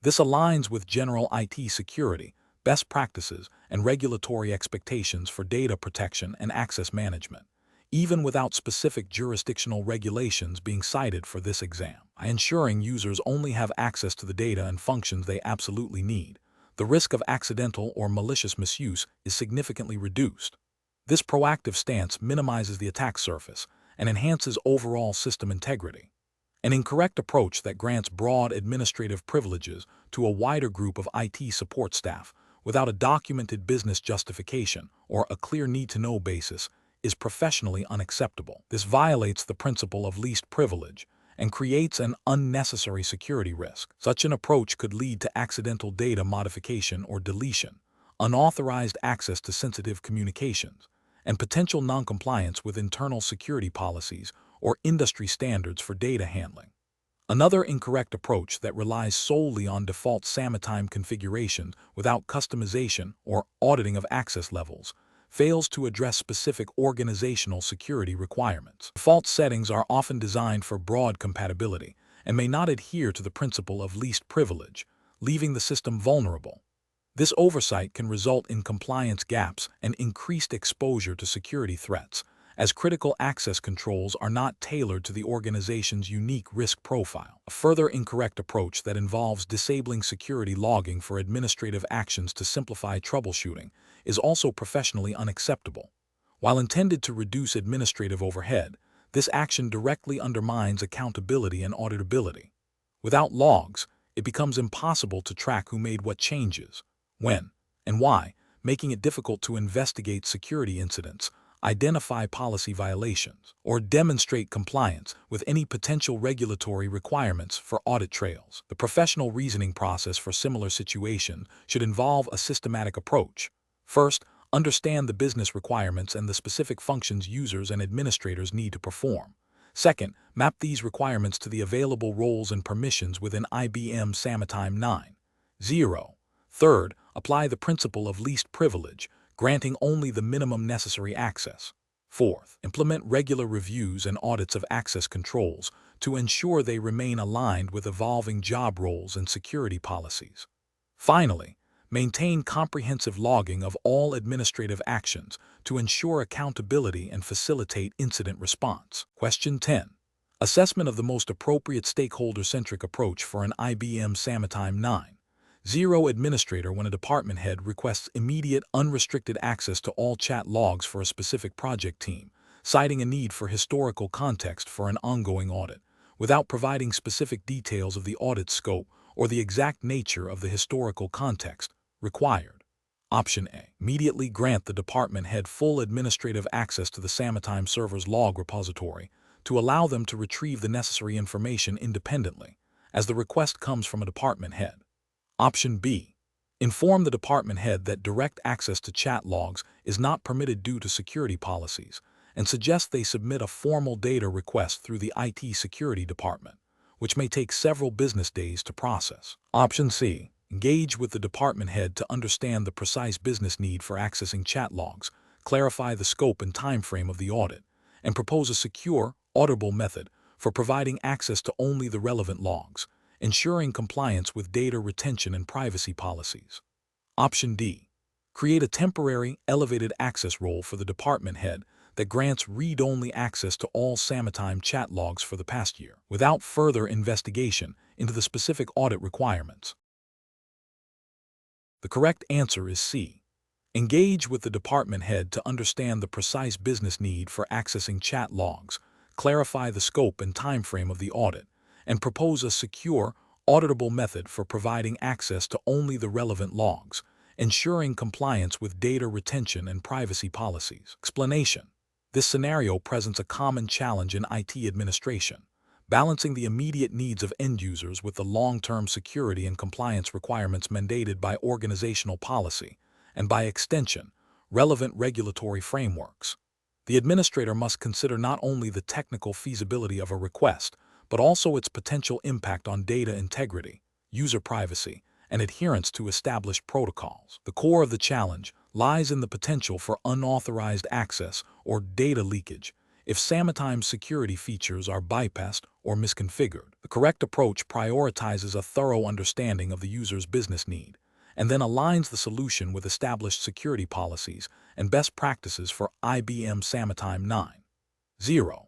This aligns with general IT security, best practices, and regulatory expectations for data protection and access management, even without specific jurisdictional regulations being cited for this exam. By ensuring users only have access to the data and functions they absolutely need, the risk of accidental or malicious misuse is significantly reduced. This proactive stance minimizes the attack surface and enhances overall system integrity. An incorrect approach that grants broad administrative privileges to a wider group of IT support staff without a documented business justification or a clear need-to-know basis is professionally unacceptable. This violates the principle of least privilege and creates an unnecessary security risk. Such an approach could lead to accidental data modification or deletion, unauthorized access to sensitive communications, and potential noncompliance with internal security policies or industry standards for data handling. Another incorrect approach that relies solely on default Sametime configurations without customization or auditing of access levels fails to address specific organizational security requirements. Default settings are often designed for broad compatibility and may not adhere to the principle of least privilege, leaving the system vulnerable. This oversight can result in compliance gaps and increased exposure to security threats, as critical access controls are not tailored to the organization's unique risk profile. A further incorrect approach that involves disabling security logging for administrative actions to simplify troubleshooting is also professionally unacceptable. While intended to reduce administrative overhead, this action directly undermines accountability and auditability. Without logs, it becomes impossible to track who made what changes, when, and why, making it difficult to investigate security incidents, identify policy violations, or demonstrate compliance with any potential regulatory requirements for audit trails. The professional reasoning process for similar situations should involve a systematic approach. First, understand the business requirements and the specific functions users and administrators need to perform. Second, map these requirements to the available roles and permissions within IBM Sametime 9.0. Third, apply the principle of least privilege, granting only the minimum necessary access. Fourth, implement regular reviews and audits of access controls to ensure they remain aligned with evolving job roles and security policies. Finally, maintain comprehensive logging of all administrative actions to ensure accountability and facilitate incident response. Question 10. Assessment of the most appropriate stakeholder-centric approach for an IBM Sametime 9.0 administrator when a department head requests immediate, unrestricted access to all chat logs for a specific project team, citing a need for historical context for an ongoing audit, without providing specific details of the audit scope or the exact nature of the historical context required. Option A. Immediately grant the department head full administrative access to the Sametime server's log repository to allow them to retrieve the necessary information independently, as the request comes from a department head. Option B. Inform the department head that direct access to chat logs is not permitted due to security policies, and suggest they submit a formal data request through the IT security department, which may take several business days to process. Option C. Engage with the department head to understand the precise business need for accessing chat logs, clarify the scope and time frame of the audit, and propose a secure, auditable method for providing access to only the relevant logs, ensuring compliance with data retention and privacy policies. Option D. Create a temporary, elevated access role for the department head that grants read-only access to all Sametime chat logs for the past year, without further investigation into the specific audit requirements. The correct answer is C. Engage with the department head to understand the precise business need for accessing chat logs, clarify the scope and time frame of the audit, and propose a secure, auditable method for providing access to only the relevant logs, ensuring compliance with data retention and privacy policies. Explanation. This scenario presents a common challenge in IT administration, balancing the immediate needs of end users with the long-term security and compliance requirements mandated by organizational policy, and by extension, relevant regulatory frameworks. The administrator must consider not only the technical feasibility of a request, but also its potential impact on data integrity, user privacy, and adherence to established protocols. The core of the challenge lies in the potential for unauthorized access or data leakage if Sametime's security features are bypassed or misconfigured. The correct approach prioritizes a thorough understanding of the user's business need, and then aligns the solution with established security policies and best practices for IBM Sametime 9.0.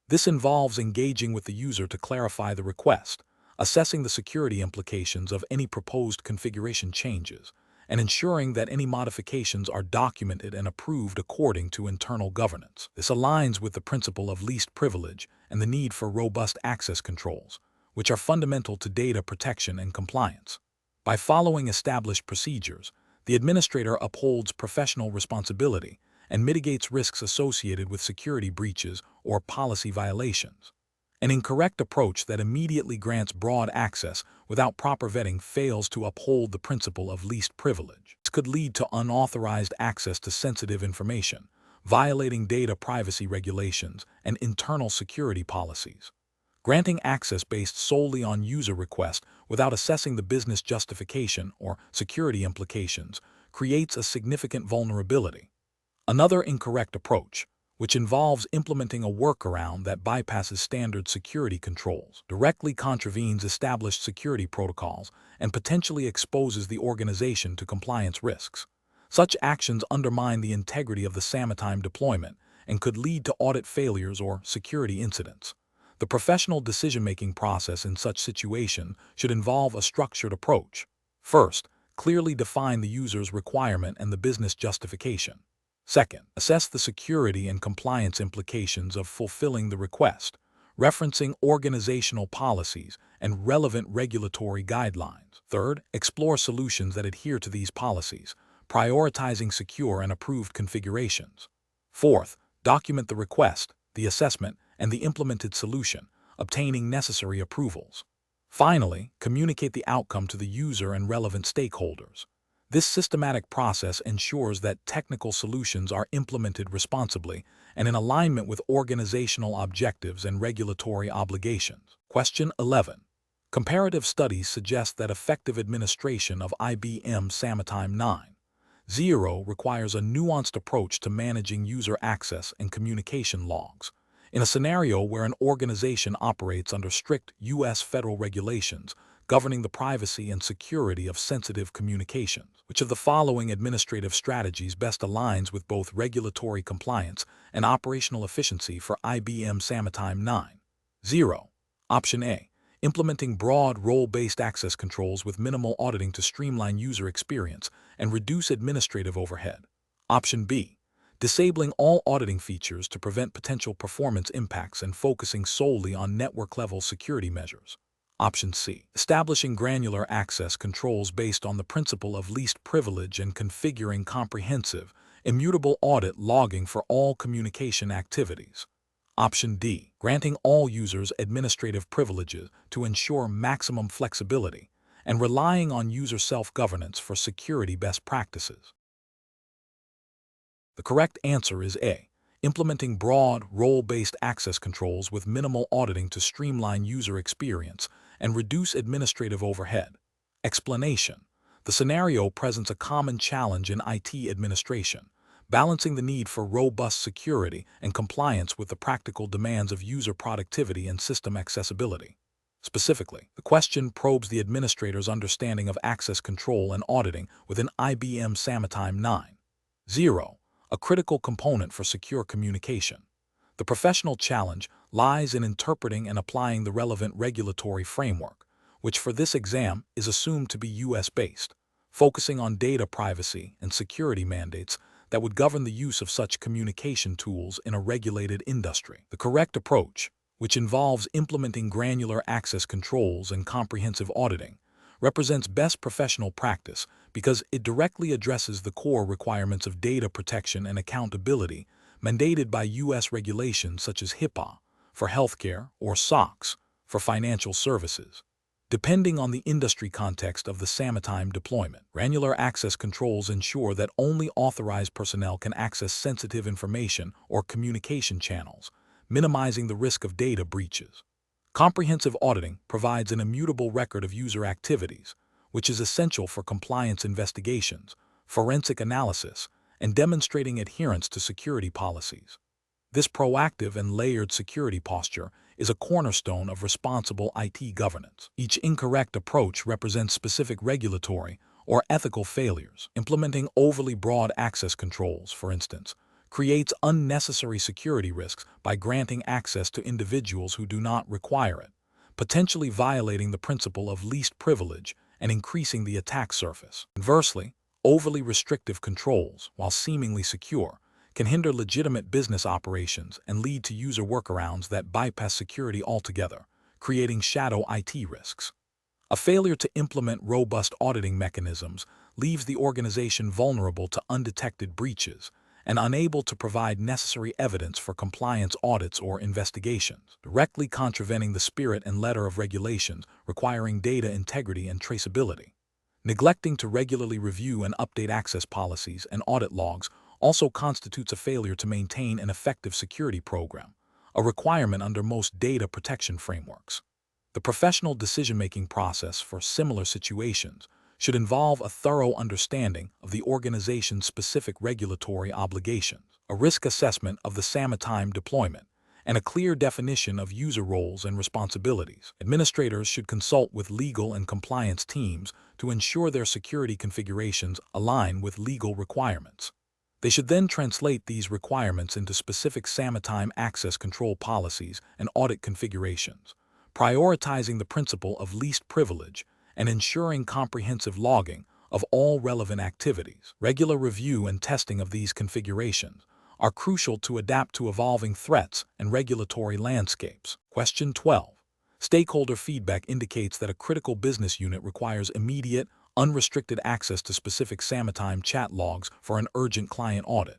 This involves engaging with the user to clarify the request, assessing the security implications of any proposed configuration changes, and ensuring that any modifications are documented and approved according to internal governance. This aligns with the principle of least privilege and the need for robust access controls, which are fundamental to data protection and compliance. By following established procedures, the administrator upholds professional responsibility and mitigates risks associated with security breaches or policy violations. An incorrect approach that immediately grants broad access without proper vetting fails to uphold the principle of least privilege. This could lead to unauthorized access to sensitive information, violating data privacy regulations and internal security policies. Granting access based solely on user request without assessing the business justification or security implications creates a significant vulnerability. Another incorrect approach, which involves implementing a workaround that bypasses standard security controls, directly contravenes established security protocols and potentially exposes the organization to compliance risks. Such actions undermine the integrity of the Sametime deployment and could lead to audit failures or security incidents. The professional decision-making process in such situation should involve a structured approach. First, clearly define the user's requirement and the business justification. Second, assess the security and compliance implications of fulfilling the request, referencing organizational policies and relevant regulatory guidelines. Third, explore solutions that adhere to these policies, prioritizing secure and approved configurations. Fourth, document the request, the assessment, and the implemented solution, obtaining necessary approvals. Finally, communicate the outcome to the user and relevant stakeholders. This systematic process ensures that technical solutions are implemented responsibly and in alignment with organizational objectives and regulatory obligations. Question 11. Comparative studies suggest that effective administration of IBM Sametime 9.0 requires a nuanced approach to managing user access and communication logs. In a scenario where an organization operates under strict U.S. federal regulations governing the privacy and security of sensitive communications, which of the following administrative strategies best aligns with both regulatory compliance and operational efficiency for IBM Sametime 9.0? Option A. Implementing broad role-based access controls with minimal auditing to streamline user experience and reduce administrative overhead. Option B. Disabling all auditing features to prevent potential performance impacts and focusing solely on network-level security measures. Option C. Establishing granular access controls based on the principle of least privilege and configuring comprehensive, immutable audit logging for all communication activities. Option D. Granting all users administrative privileges to ensure maximum flexibility and relying on user self-governance for security best practices. The correct answer is A. Implementing broad, role-based access controls with minimal auditing to streamline user experience and reduce administrative overhead. Explanation. The scenario presents a common challenge in IT administration, balancing the need for robust security and compliance with the practical demands of user productivity and system accessibility. Specifically, the question probes the administrator's understanding of access control and auditing within IBM Sametime 9.0, a critical component for secure communication. The professional challenge lies in interpreting and applying the relevant regulatory framework, which for this exam is assumed to be US-based, focusing on data privacy and security mandates that would govern the use of such communication tools in a regulated industry. The correct approach, which involves implementing granular access controls and comprehensive auditing, represents best professional practice because it directly addresses the core requirements of data protection and accountability mandated by U.S. regulations such as HIPAA for healthcare or SOX for financial services. Depending on the industry context of the Sametime deployment, granular access controls ensure that only authorized personnel can access sensitive information or communication channels, minimizing the risk of data breaches. Comprehensive auditing provides an immutable record of user activities, which is essential for compliance investigations, forensic analysis, and demonstrating adherence to security policies. This proactive and layered security posture is a cornerstone of responsible IT governance. Each incorrect approach represents specific regulatory or ethical failures. Implementing overly broad access controls, for instance, creates unnecessary security risks by granting access to individuals who do not require it, potentially violating the principle of least privilege and increasing the attack surface. Conversely, overly restrictive controls, while seemingly secure, can hinder legitimate business operations and lead to user workarounds that bypass security altogether, creating shadow IT risks. A failure to implement robust auditing mechanisms leaves the organization vulnerable to undetected breaches and unable to provide necessary evidence for compliance audits or investigations, directly contravening the spirit and letter of regulations requiring data integrity and traceability. Neglecting to regularly review and update access policies and audit logs also constitutes a failure to maintain an effective security program, a requirement under most data protection frameworks. The professional decision-making process for similar situations should involve a thorough understanding of the organization's specific regulatory obligations, a risk assessment of the Sametime deployment, and a clear definition of user roles and responsibilities. Administrators should consult with legal and compliance teams to ensure their security configurations align with legal requirements. They should then translate these requirements into specific Sametime access control policies and audit configurations, prioritizing the principle of least privilege and ensuring comprehensive logging of all relevant activities. Regular review and testing of these configurations are crucial to adapt to evolving threats and regulatory landscapes. Question 12. Stakeholder feedback indicates that a critical business unit requires immediate, unrestricted access to specific Sametime chat logs for an urgent client audit.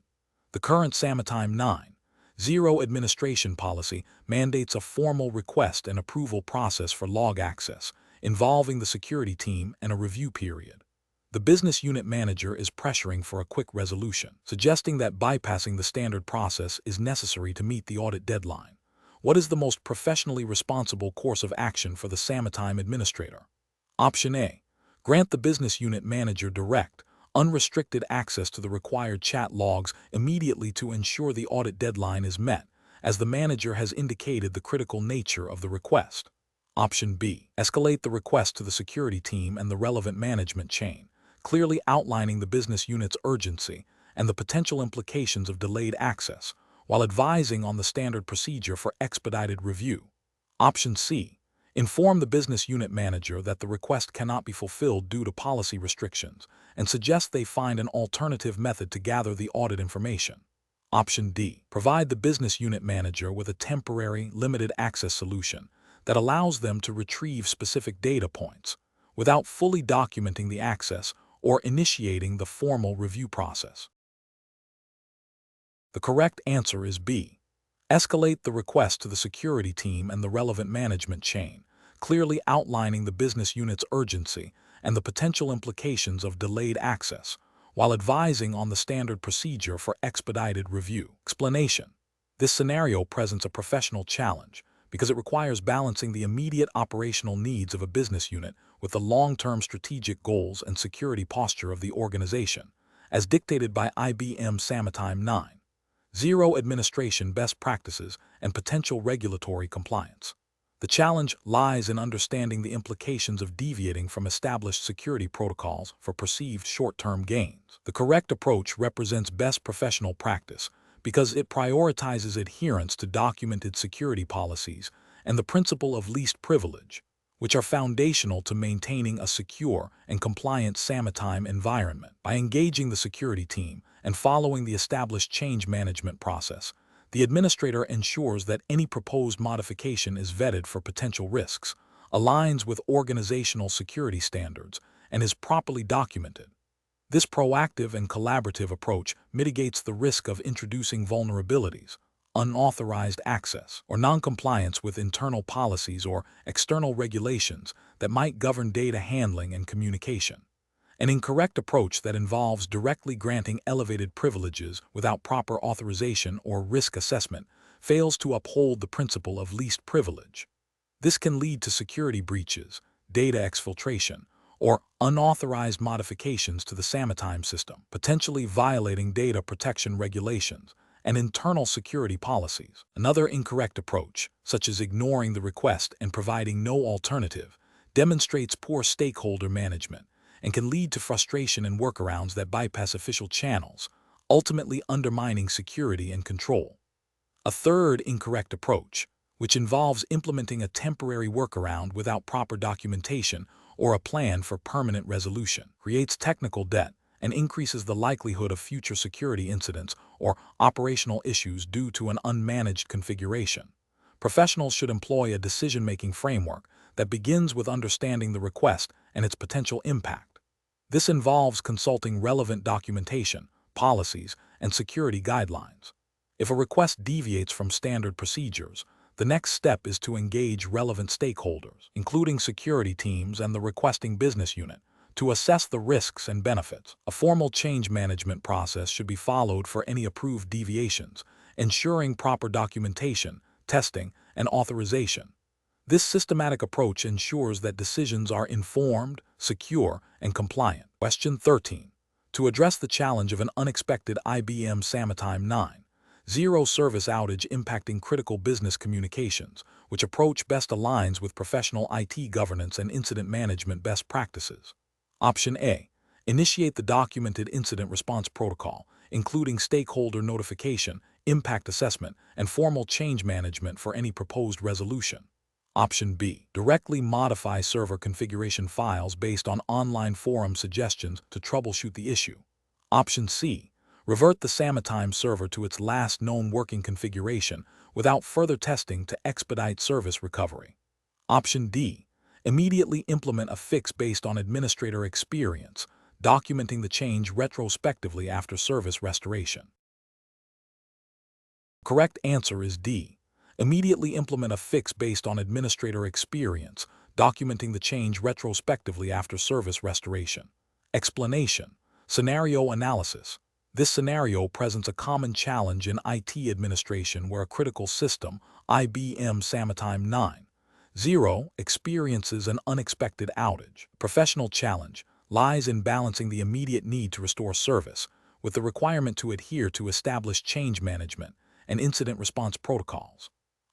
The current Sametime 9.0 administration policy mandates a formal request and approval process for log access, involving the security team and a review period. The business unit manager is pressuring for a quick resolution, suggesting that bypassing the standard process is necessary to meet the audit deadline. What is the most professionally responsible course of action for the Sametime administrator? Option A. Grant the business unit manager direct, unrestricted access to the required chat logs immediately to ensure the audit deadline is met, as the manager has indicated the critical nature of the request. Option B. Escalate the request to the security team and the relevant management chain, clearly outlining the business unit's urgency and the potential implications of delayed access, while advising on the standard procedure for expedited review. Option C. Inform the business unit manager that the request cannot be fulfilled due to policy restrictions and suggest they find an alternative method to gather the audit information. Option D. Provide the business unit manager with a temporary, limited access solution that allows them to retrieve specific data points without fully documenting the access or initiating the formal review process. The correct answer is B. Escalate the request to the security team and the relevant management chain, clearly outlining the business unit's urgency and the potential implications of delayed access, while advising on the standard procedure for expedited review. Explanation. This scenario presents a professional challenge because it requires balancing the immediate operational needs of a business unit with the long-term strategic goals and security posture of the organization, as dictated by IBM Sametime 9.0 administration best practices and potential regulatory compliance. The challenge lies in understanding the implications of deviating from established security protocols for perceived short-term gains. The correct approach represents best professional practice because it prioritizes adherence to documented security policies and the principle of least privilege, which are foundational to maintaining a secure and compliant Sametime environment. By engaging the security team and following the established change management process, the administrator ensures that any proposed modification is vetted for potential risks, aligns with organizational security standards, and is properly documented. This proactive and collaborative approach mitigates the risk of introducing vulnerabilities, unauthorized access, or noncompliance with internal policies or external regulations that might govern data handling and communication. An incorrect approach that involves directly granting elevated privileges without proper authorization or risk assessment fails to uphold the principle of least privilege. This can lead to security breaches, data exfiltration, or unauthorized modifications to the Sametime system, potentially violating data protection regulations and internal security policies. Another incorrect approach, such as ignoring the request and providing no alternative, demonstrates poor stakeholder management and can lead to frustration and workarounds that bypass official channels, ultimately undermining security and control. A third incorrect approach, which involves implementing a temporary workaround without proper documentation or a plan for permanent resolution, creates technical debt and increases the likelihood of future security incidents or operational issues due to an unmanaged configuration. Professionals should employ a decision-making framework that begins with understanding the request and its potential impact. This involves consulting relevant documentation, policies, and security guidelines. If a request deviates from standard procedures, the next step is to engage relevant stakeholders, including security teams and the requesting business unit, to assess the risks and benefits. A formal change management process should be followed for any approved deviations, ensuring proper documentation, testing, and authorization. This systematic approach ensures that decisions are informed, secure, and compliant. Question 13. To address the challenge of an unexpected IBM Sametime 9.0 service outage impacting critical business communications, which approach best aligns with professional IT governance and incident management best practices? Option A. Initiate the documented incident response protocol, including stakeholder notification, impact assessment, and formal change management for any proposed resolution. Option B. Directly modify server configuration files based on online forum suggestions to troubleshoot the issue. Option C. Revert the Sametime server to its last known working configuration without further testing to expedite service recovery. Option D. Immediately implement a fix based on administrator experience, documenting the change retrospectively after service restoration. Correct answer is D. Immediately implement a fix based on administrator experience, documenting the change retrospectively after service restoration. Explanation. Scenario analysis. This scenario presents a common challenge in IT administration where a critical system, IBM Sametime 9.0, experiences an unexpected outage. Professional challenge lies in balancing the immediate need to restore service with the requirement to adhere to established change management and incident response protocols.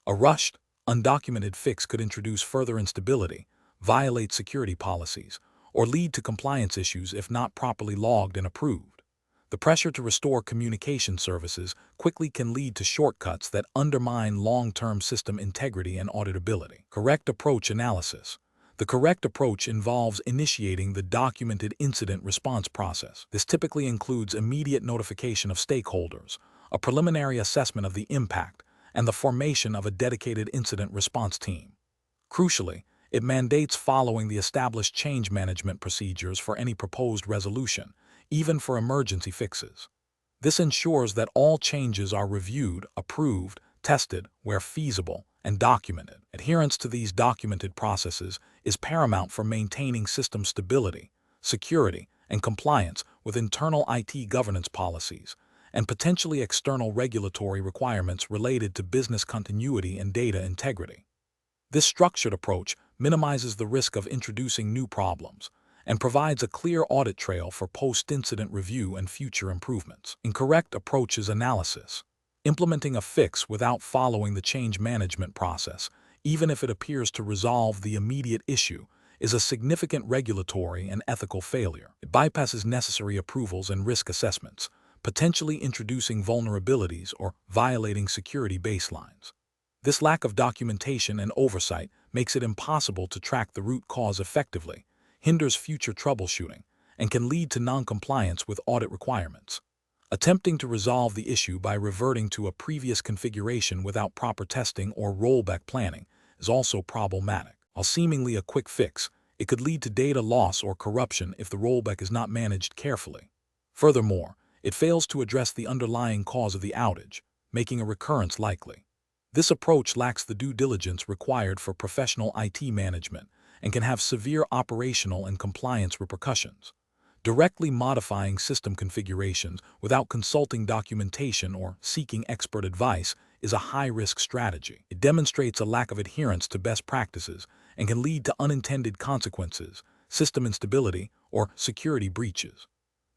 A rushed, undocumented fix could introduce further instability, violate security policies, or lead to compliance issues if not properly logged and approved. The pressure to restore communication services quickly can lead to shortcuts that undermine long-term system integrity and auditability. Correct approach analysis. The correct approach involves initiating the documented incident response process. This typically includes immediate notification of stakeholders, a preliminary assessment of the impact, and the formation of a dedicated incident response team. Crucially, it mandates following the established change management procedures for any proposed resolution, even for emergency fixes. This ensures that all changes are reviewed, approved, tested where feasible, and documented. Adherence to these documented processes is paramount for maintaining system stability, security, and compliance with internal IT governance policies and potentially external regulatory requirements related to business continuity and data integrity. This structured approach minimizes the risk of introducing new problems and provides a clear audit trail for post-incident review and future improvements. Incorrect approach is analysis. Implementing a fix without following the change management process, even if it appears to resolve the immediate issue, is a significant regulatory and ethical failure. It bypasses necessary approvals and risk assessments, potentially introducing vulnerabilities or violating security baselines. This lack of documentation and oversight makes it impossible to track the root cause effectively, hinders future troubleshooting, and can lead to non-compliance with audit requirements. Attempting to resolve the issue by reverting to a previous configuration without proper testing or rollback planning is also problematic. While seemingly a quick fix, it could lead to data loss or corruption if the rollback is not managed carefully. Furthermore, it fails to address the underlying cause of the outage, making a recurrence likely. This approach lacks the due diligence required for professional IT management and can have severe operational and compliance repercussions. Directly modifying system configurations without consulting documentation or seeking expert advice is a high-risk strategy. It demonstrates a lack of adherence to best practices and can lead to unintended consequences, system instability, or security breaches.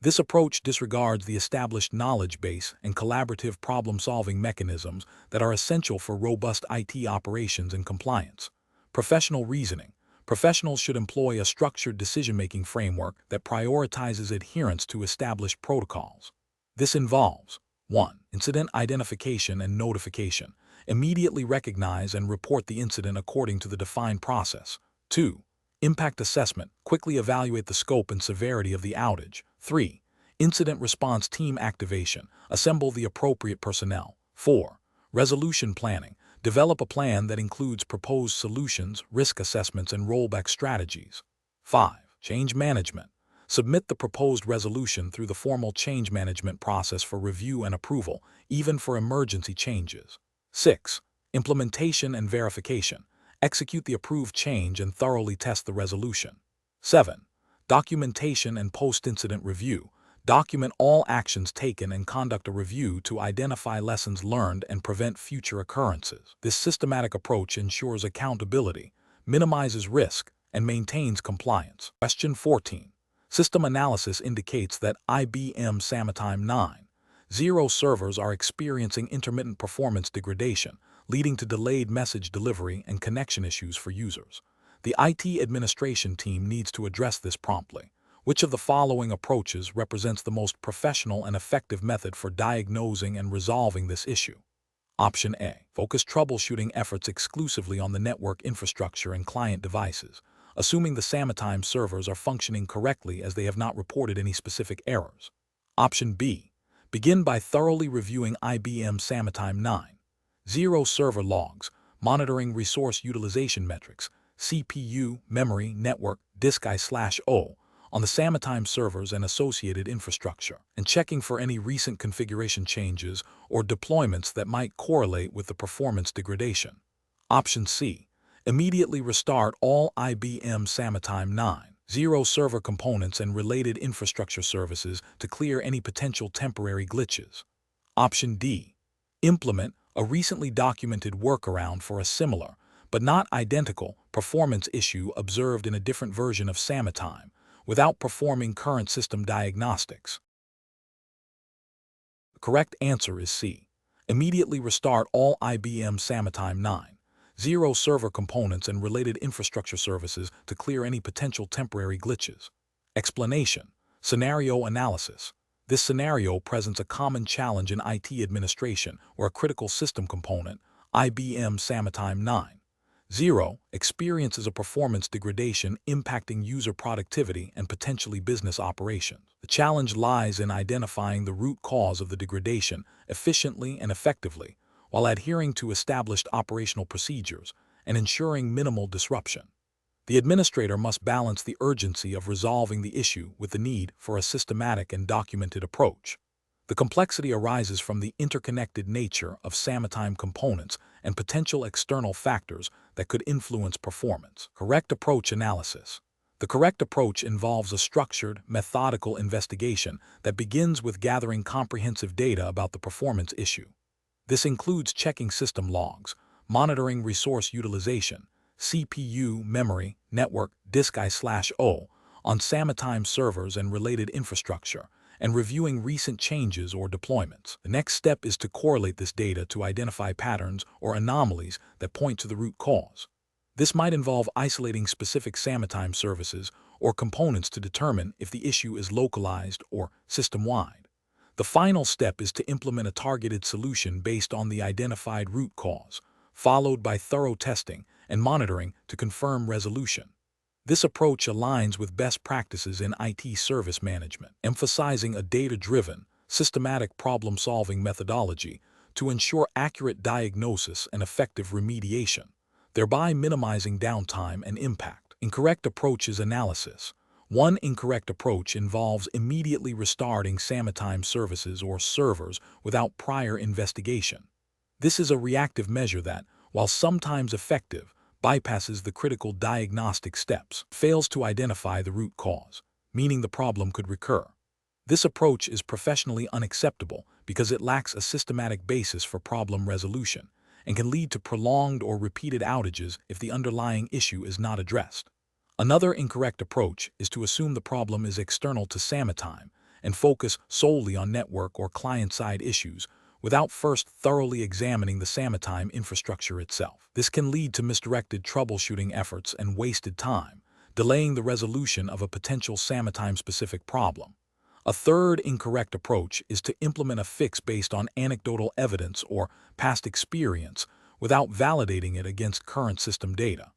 This approach disregards the established knowledge base and collaborative problem-solving mechanisms that are essential for robust IT operations and compliance. Professional reasoning. Professionals should employ a structured decision-making framework that prioritizes adherence to established protocols. This involves 1. Incident identification and notification. Immediately recognize and report the incident according to the defined process. 2. Impact assessment. Quickly evaluate the scope and severity of the outage. 3. Incident response team activation. Assemble the appropriate personnel. 4. Resolution planning. Develop a plan that includes proposed solutions, risk assessments, and rollback strategies. 5. Change management. Submit the proposed resolution through the formal change management process for review and approval, even for emergency changes. 6. Implementation and verification. Execute the approved change and thoroughly test the resolution. 7. Documentation and post-incident review. Document all actions taken and conduct a review to identify lessons learned and prevent future occurrences. This systematic approach ensures accountability, minimizes risk, and maintains compliance. Question 14. System analysis indicates that IBM Sametime 9.0 servers are experiencing intermittent performance degradation, leading to delayed message delivery and connection issues for users. The IT administration team needs to address this promptly. Which of the following approaches represents the most professional and effective method for diagnosing and resolving this issue? Option A. Focus troubleshooting efforts exclusively on the network infrastructure and client devices, assuming the Sametime servers are functioning correctly as they have not reported any specific errors. Option B. Begin by thoroughly reviewing IBM Sametime 9.0 server logs, monitoring resource utilization metrics, CPU, memory, network, disk I/O, on the Sametime servers and associated infrastructure, and checking for any recent configuration changes or deployments that might correlate with the performance degradation. Option C. Immediately restart all IBM Sametime 9.0 server components and related infrastructure services to clear any potential temporary glitches. Option D. Implement a recently documented workaround for a similar, but not identical, performance issue observed in a different version of Sametime, without performing current system diagnostics. The correct answer is C. Immediately restart all IBM Sametime 9.0 server components and related infrastructure services to clear any potential temporary glitches. Explanation: scenario analysis. This scenario presents a common challenge in IT administration where a critical system component, IBM Sametime 9.0, experiences a performance degradation impacting user productivity and potentially business operations. The challenge lies in identifying the root cause of the degradation efficiently and effectively, while adhering to established operational procedures and ensuring minimal disruption. The administrator must balance the urgency of resolving the issue with the need for a systematic and documented approach. The complexity arises from the interconnected nature of Sametime components and potential external factors that could influence performance. Correct approach analysis. The correct approach involves a structured, methodical investigation that begins with gathering comprehensive data about the performance issue. This includes checking system logs, monitoring resource utilization, CPU, memory, network, disk I/O, on Sametime servers and related infrastructure, and reviewing recent changes or deployments. The next step is to correlate this data to identify patterns or anomalies that point to the root cause. This might involve isolating specific Sametime services or components to determine if the issue is localized or system-wide. The final step is to implement a targeted solution based on the identified root cause, followed by thorough testing and monitoring to confirm resolution. This approach aligns with best practices in IT service management, emphasizing a data-driven, systematic problem-solving methodology to ensure accurate diagnosis and effective remediation, thereby minimizing downtime and impact. Incorrect approaches analysis. One incorrect approach involves immediately restarting Sametime services or servers without prior investigation. This is a reactive measure that, while sometimes effective, bypasses the critical diagnostic steps, fails to identify the root cause, meaning the problem could recur. This approach is professionally unacceptable because it lacks a systematic basis for problem resolution and can lead to prolonged or repeated outages if the underlying issue is not addressed. Another incorrect approach is to assume the problem is external to Sametime and focus solely on network or client-side issues without first thoroughly examining the Sametime infrastructure itself. This can lead to misdirected troubleshooting efforts and wasted time, delaying the resolution of a potential Sametime-specific problem. A third incorrect approach is to implement a fix based on anecdotal evidence or past experience without validating it against current system data.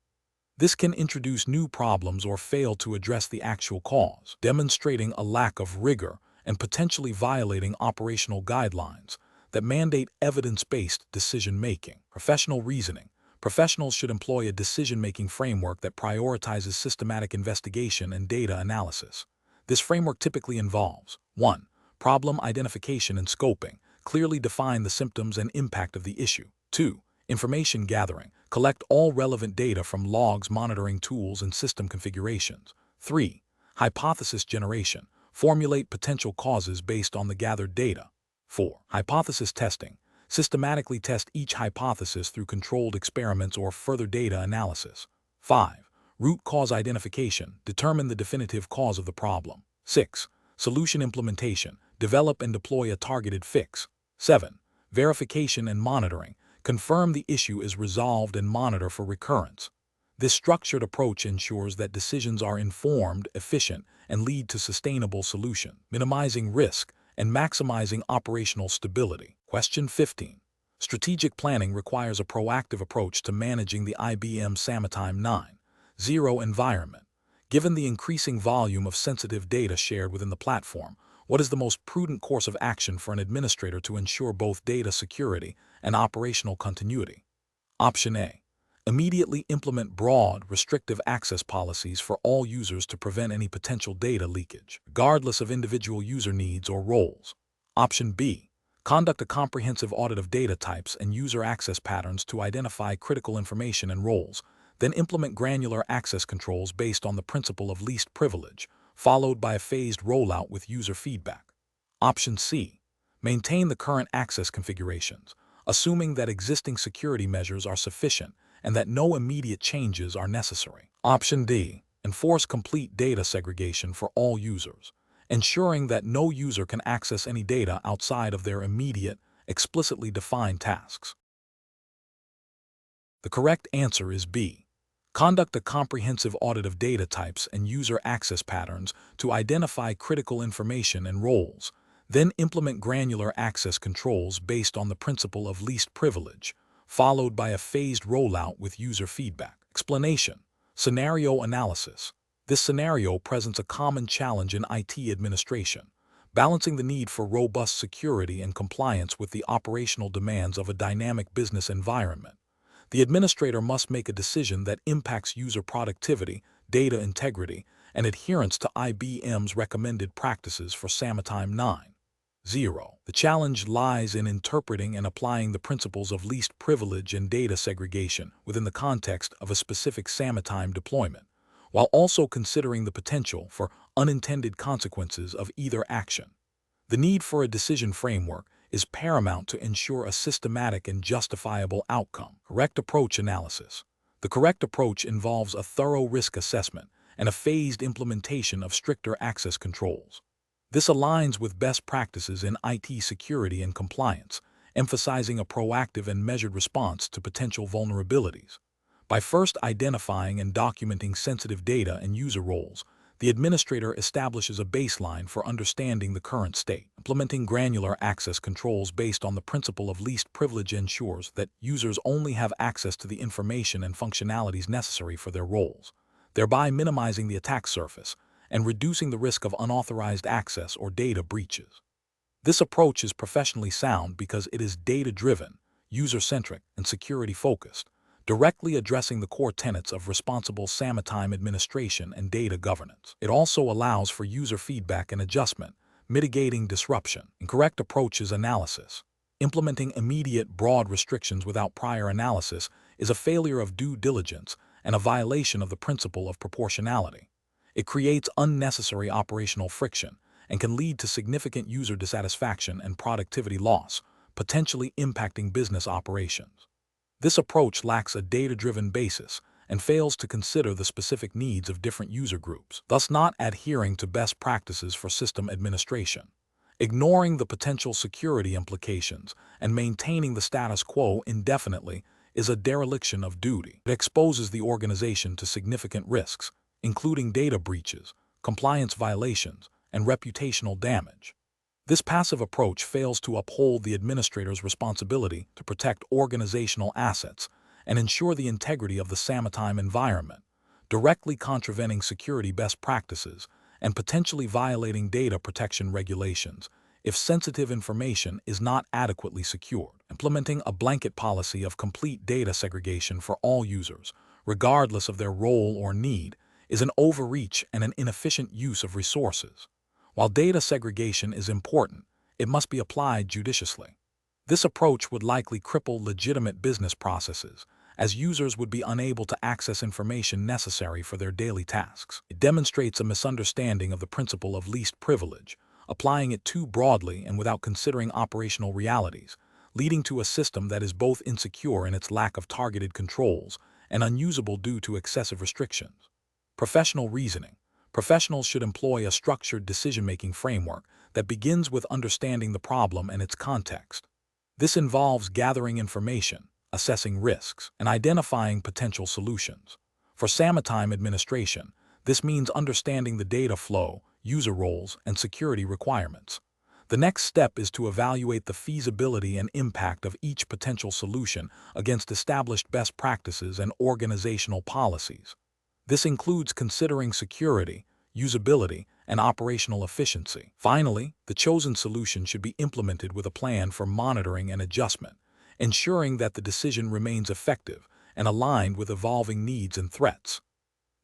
This can introduce new problems or fail to address the actual cause, demonstrating a lack of rigor and potentially violating operational guidelines that mandate evidence-based decision-making. Professional reasoning. Professionals should employ a decision-making framework that prioritizes systematic investigation and data analysis. This framework typically involves 1. Problem identification and scoping. Clearly define the symptoms and impact of the issue. 2. Information gathering. Collect all relevant data from logs, monitoring tools, and system configurations. 3. Hypothesis generation. Formulate potential causes based on the gathered data. 4. Hypothesis testing. Systematically test each hypothesis through controlled experiments or further data analysis. 5. Root cause identification. Determine the definitive cause of the problem. 6. Solution implementation. Develop and deploy a targeted fix. 7. Verification and monitoring. Confirm the issue is resolved and monitor for recurrence. This structured approach ensures that decisions are informed, efficient, and lead to sustainable solutions, minimizing risk and maximizing operational stability. Question 15. Strategic planning requires a proactive approach to managing the IBM Sametime 9.0 environment. Given the increasing volume of sensitive data shared within the platform, what is the most prudent course of action for an administrator to ensure both data security and operational continuity? Option A. Immediately implement broad, restrictive access policies for all users to prevent any potential data leakage, regardless of individual user needs or roles. Option B. Conduct a comprehensive audit of data types and user access patterns to identify critical information and roles, then implement granular access controls based on the principle of least privilege, followed by a phased rollout with user feedback. Option C. Maintain the current access configurations, assuming that existing security measures are sufficient and that no immediate changes are necessary. Option D. Enforce complete data segregation for all users, ensuring that no user can access any data outside of their immediate, explicitly defined tasks. The correct answer is B. Conduct a comprehensive audit of data types and user access patterns to identify critical information and roles, then implement granular access controls based on the principle of least privilege, followed by a phased rollout with user feedback. Explanation. Scenario analysis. This scenario presents a common challenge in IT administration, balancing the need for robust security and compliance with the operational demands of a dynamic business environment. The administrator must make a decision that impacts user productivity, data integrity, and adherence to IBM's recommended practices for Sametime 9.0. The challenge lies in interpreting and applying the principles of least privilege and data segregation within the context of a specific Sametime deployment, while also considering the potential for unintended consequences of either action. The need for a decision framework is paramount to ensure a systematic and justifiable outcome. Correct approach analysis. The correct approach involves a thorough risk assessment and a phased implementation of stricter access controls. This aligns with best practices in IT security and compliance, emphasizing a proactive and measured response to potential vulnerabilities. By first identifying and documenting sensitive data and user roles, the administrator establishes a baseline for understanding the current state. Implementing granular access controls based on the principle of least privilege ensures that users only have access to the information and functionalities necessary for their roles, thereby minimizing the attack surface and reducing the risk of unauthorized access or data breaches. This approach is professionally sound because it is data-driven, user-centric, and security-focused, directly addressing the core tenets of responsible Sametime administration and data governance. It also allows for user feedback and adjustment, mitigating disruption. Incorrect approaches analysis. Implementing immediate broad restrictions without prior analysis is a failure of due diligence and a violation of the principle of proportionality. It creates unnecessary operational friction and can lead to significant user dissatisfaction and productivity loss, potentially impacting business operations. This approach lacks a data-driven basis and fails to consider the specific needs of different user groups, thus not adhering to best practices for system administration. Ignoring the potential security implications and maintaining the status quo indefinitely is a dereliction of duty. It exposes the organization to significant risks, including data breaches, compliance violations, and reputational damage. This passive approach fails to uphold the administrator's responsibility to protect organizational assets and ensure the integrity of the Sametime environment, directly contravening security best practices and potentially violating data protection regulations if sensitive information is not adequately secured. Implementing a blanket policy of complete data segregation for all users, regardless of their role or need, is an overreach and an inefficient use of resources. While data segregation is important, it must be applied judiciously. This approach would likely cripple legitimate business processes, as users would be unable to access information necessary for their daily tasks. It demonstrates a misunderstanding of the principle of least privilege, applying it too broadly and without considering operational realities, leading to a system that is both insecure in its lack of targeted controls and unusable due to excessive restrictions. Professional reasoning. Professionals should employ a structured decision-making framework that begins with understanding the problem and its context. This involves gathering information, assessing risks, and identifying potential solutions. For Sametime administration, this means understanding the data flow, user roles, and security requirements. The next step is to evaluate the feasibility and impact of each potential solution against established best practices and organizational policies. This includes considering security, usability, and operational efficiency. Finally, the chosen solution should be implemented with a plan for monitoring and adjustment, ensuring that the decision remains effective and aligned with evolving needs and threats.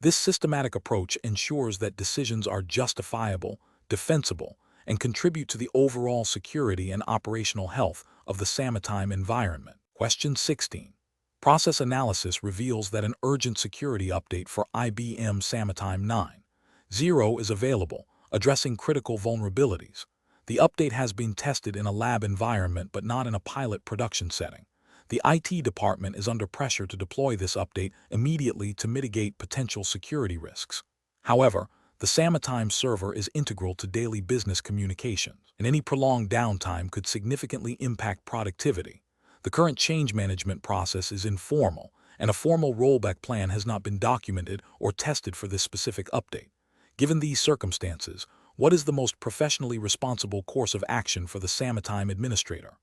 This systematic approach ensures that decisions are justifiable, defensible, and contribute to the overall security and operational health of the Sametime environment. Question 16. Process analysis reveals that an urgent security update for IBM Sametime 9.0 is available, addressing critical vulnerabilities. The update has been tested in a lab environment but not in a pilot production setting. The IT department is under pressure to deploy this update immediately to mitigate potential security risks. However, the Sametime server is integral to daily business communications, and any prolonged downtime could significantly impact productivity. The current change management process is informal, and a formal rollback plan has not been documented or tested for this specific update. Given these circumstances, what is the most professionally responsible course of action for the Sametime administrator?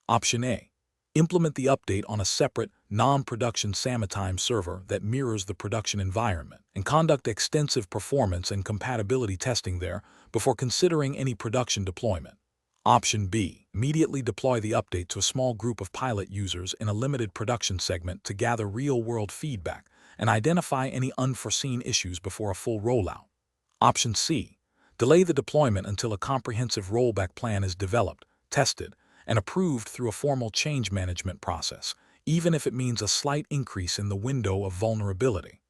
Option A. Implement the update on a separate, non-production Sametime server that mirrors the production environment, and conduct extensive performance and compatibility testing there before considering any production deployment. Option B. Immediately deploy the update to a small group of pilot users in a limited production segment to gather real-world feedback and identify any unforeseen issues before a full rollout. Option C. Delay the deployment until a comprehensive rollback plan is developed, tested, and approved through a formal change management process, even if it means a slight increase in the window of vulnerability.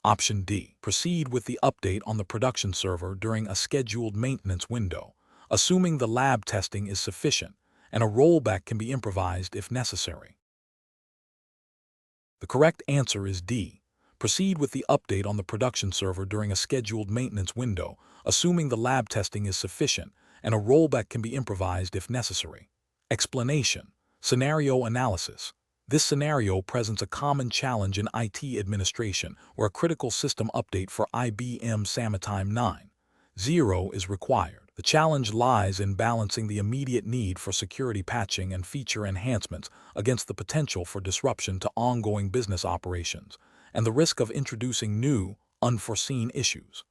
Option D. Proceed with the update on the production server during a scheduled maintenance window, assuming the lab testing is sufficient and a rollback can be improvised if necessary. The correct answer is D. Proceed with the update on the production server during a scheduled maintenance window, assuming the lab testing is sufficient and a rollback can be improvised if necessary. Explanation. Scenario analysis. This scenario presents a common challenge in IT administration where a critical system update for IBM Sametime 9.0 is required. The challenge lies in balancing the immediate need for security patching and feature enhancements against the potential for disruption to ongoing business operations and the risk of introducing new, unforeseen issues.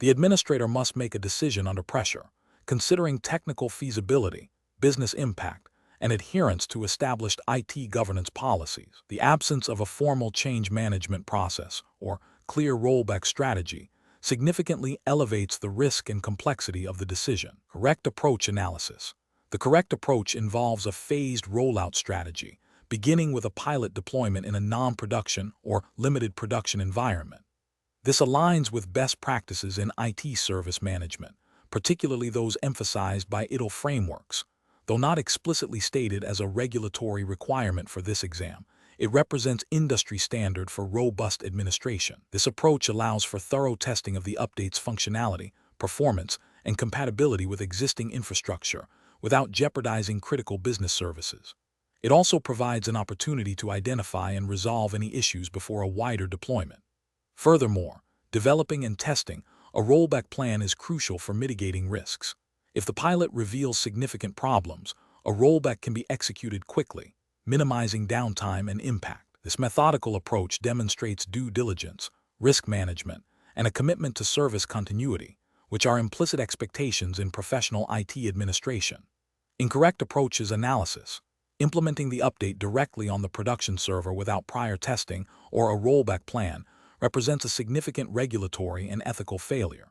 The administrator must make a decision under pressure, considering technical feasibility, business impact, and adherence to established IT governance policies. The absence of a formal change management process or clear rollback strategy significantly elevates the risk and complexity of the decision. Correct approach analysis. The correct approach involves a phased rollout strategy, beginning with a pilot deployment in a non-production or limited production environment. This aligns with best practices in IT service management, particularly those emphasized by ITIL frameworks. Though not explicitly stated as a regulatory requirement for this exam, it represents industry standard for robust administration. This approach allows for thorough testing of the update's functionality, performance, and compatibility with existing infrastructure without jeopardizing critical business services. It also provides an opportunity to identify and resolve any issues before a wider deployment. Furthermore, developing and testing a rollback plan is crucial for mitigating risks. If the pilot reveals significant problems, a rollback can be executed quickly, minimizing downtime and impact. This methodical approach demonstrates due diligence, risk management, and a commitment to service continuity, which are implicit expectations in professional IT administration. Incorrect approach is analysis. Implementing the update directly on the production server without prior testing or a rollback plan represents a significant regulatory and ethical failure.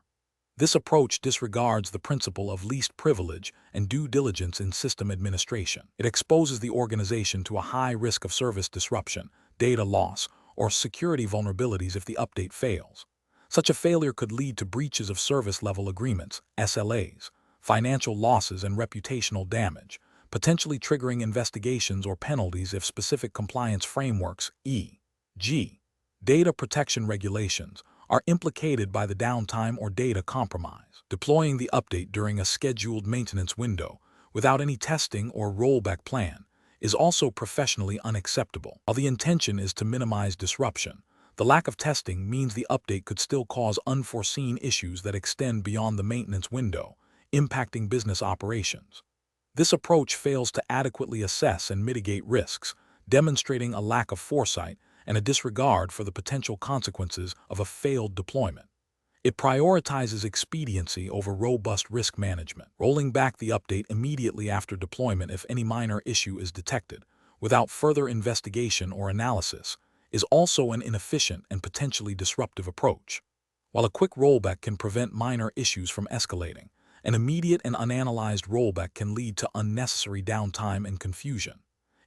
This approach disregards the principle of least privilege and due diligence in system administration. It exposes the organization to a high risk of service disruption, data loss, or security vulnerabilities if the update fails. Such a failure could lead to breaches of service-level agreements, SLAs, financial losses, and reputational damage, potentially triggering investigations or penalties if specific compliance frameworks, e.g., data protection regulations, are implicated by the downtime or data compromise. Deploying the update during a scheduled maintenance window without any testing or rollback plan is also professionally unacceptable. While the intention is to minimize disruption, The lack of testing means the update could still cause unforeseen issues that extend beyond the maintenance window, impacting business operations. This approach fails to adequately assess and mitigate risks, demonstrating a lack of foresight and a disregard for the potential consequences of a failed deployment. It prioritizes expediency over robust risk management, rolling back the update immediately after deployment if any minor issue is detected, without further investigation or analysis, is also an inefficient and potentially disruptive approach. While a quick rollback can prevent minor issues from escalating, an immediate and unanalyzed rollback can lead to unnecessary downtime and confusion.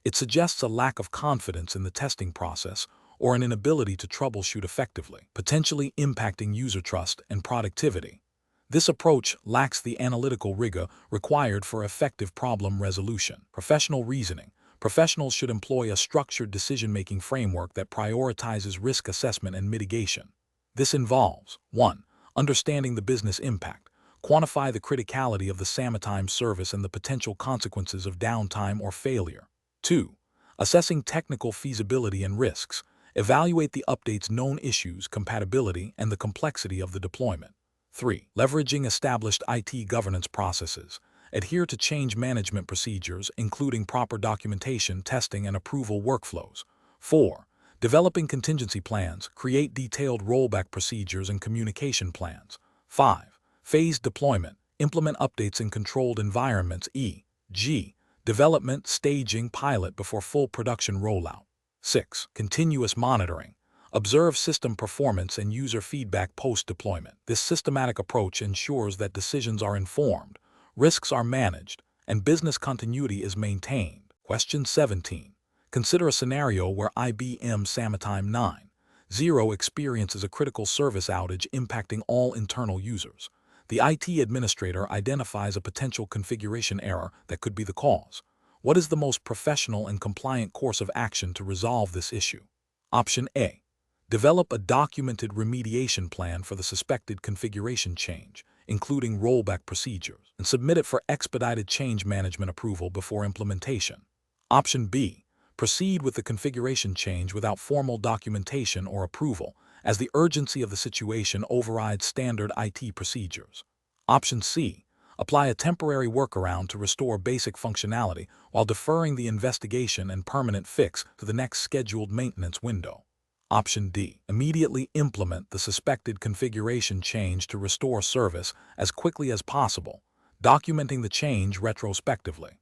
It suggests a lack of confidence in the testing process or an inability to troubleshoot effectively, potentially impacting user trust and productivity. This approach lacks the analytical rigor required for effective problem resolution. Professional reasoning. Professionals should employ a structured decision-making framework that prioritizes risk assessment and mitigation. This involves 1. Understanding the business impact. Quantify the criticality of the Sametime service and the potential consequences of downtime or failure. 2. Assessing technical feasibility and risks. Evaluate the update's known issues, compatibility, and the complexity of the deployment. 3. Leveraging established IT governance processes. Adhere to change management procedures, including proper documentation, testing, and approval workflows. 4. Developing contingency plans. Create detailed rollback procedures and communication plans. 5. Phased deployment. Implement updates in controlled environments, e.g., development, staging, pilot before full production rollout. 6. Continuous monitoring. Observe system performance and user feedback post-deployment. This systematic approach ensures that decisions are informed, risks are managed, and business continuity is maintained. Question 17. Consider a scenario where IBM Sametime 9.0 experiences a critical service outage impacting all internal users. The IT administrator identifies a potential configuration error that could be the cause. What is the most professional and compliant course of action to resolve this issue? Option A. Develop a documented remediation plan for the suspected configuration change, including rollback procedures, and submit it for expedited change management approval before implementation. Option B. Proceed with the configuration change without formal documentation or approval, as the urgency of the situation overrides standard IT procedures. Option C. Apply a temporary workaround to restore basic functionality while deferring the investigation and permanent fix to the next scheduled maintenance window. Option D. Immediately implement the suspected configuration change to restore service as quickly as possible, documenting the change retrospectively.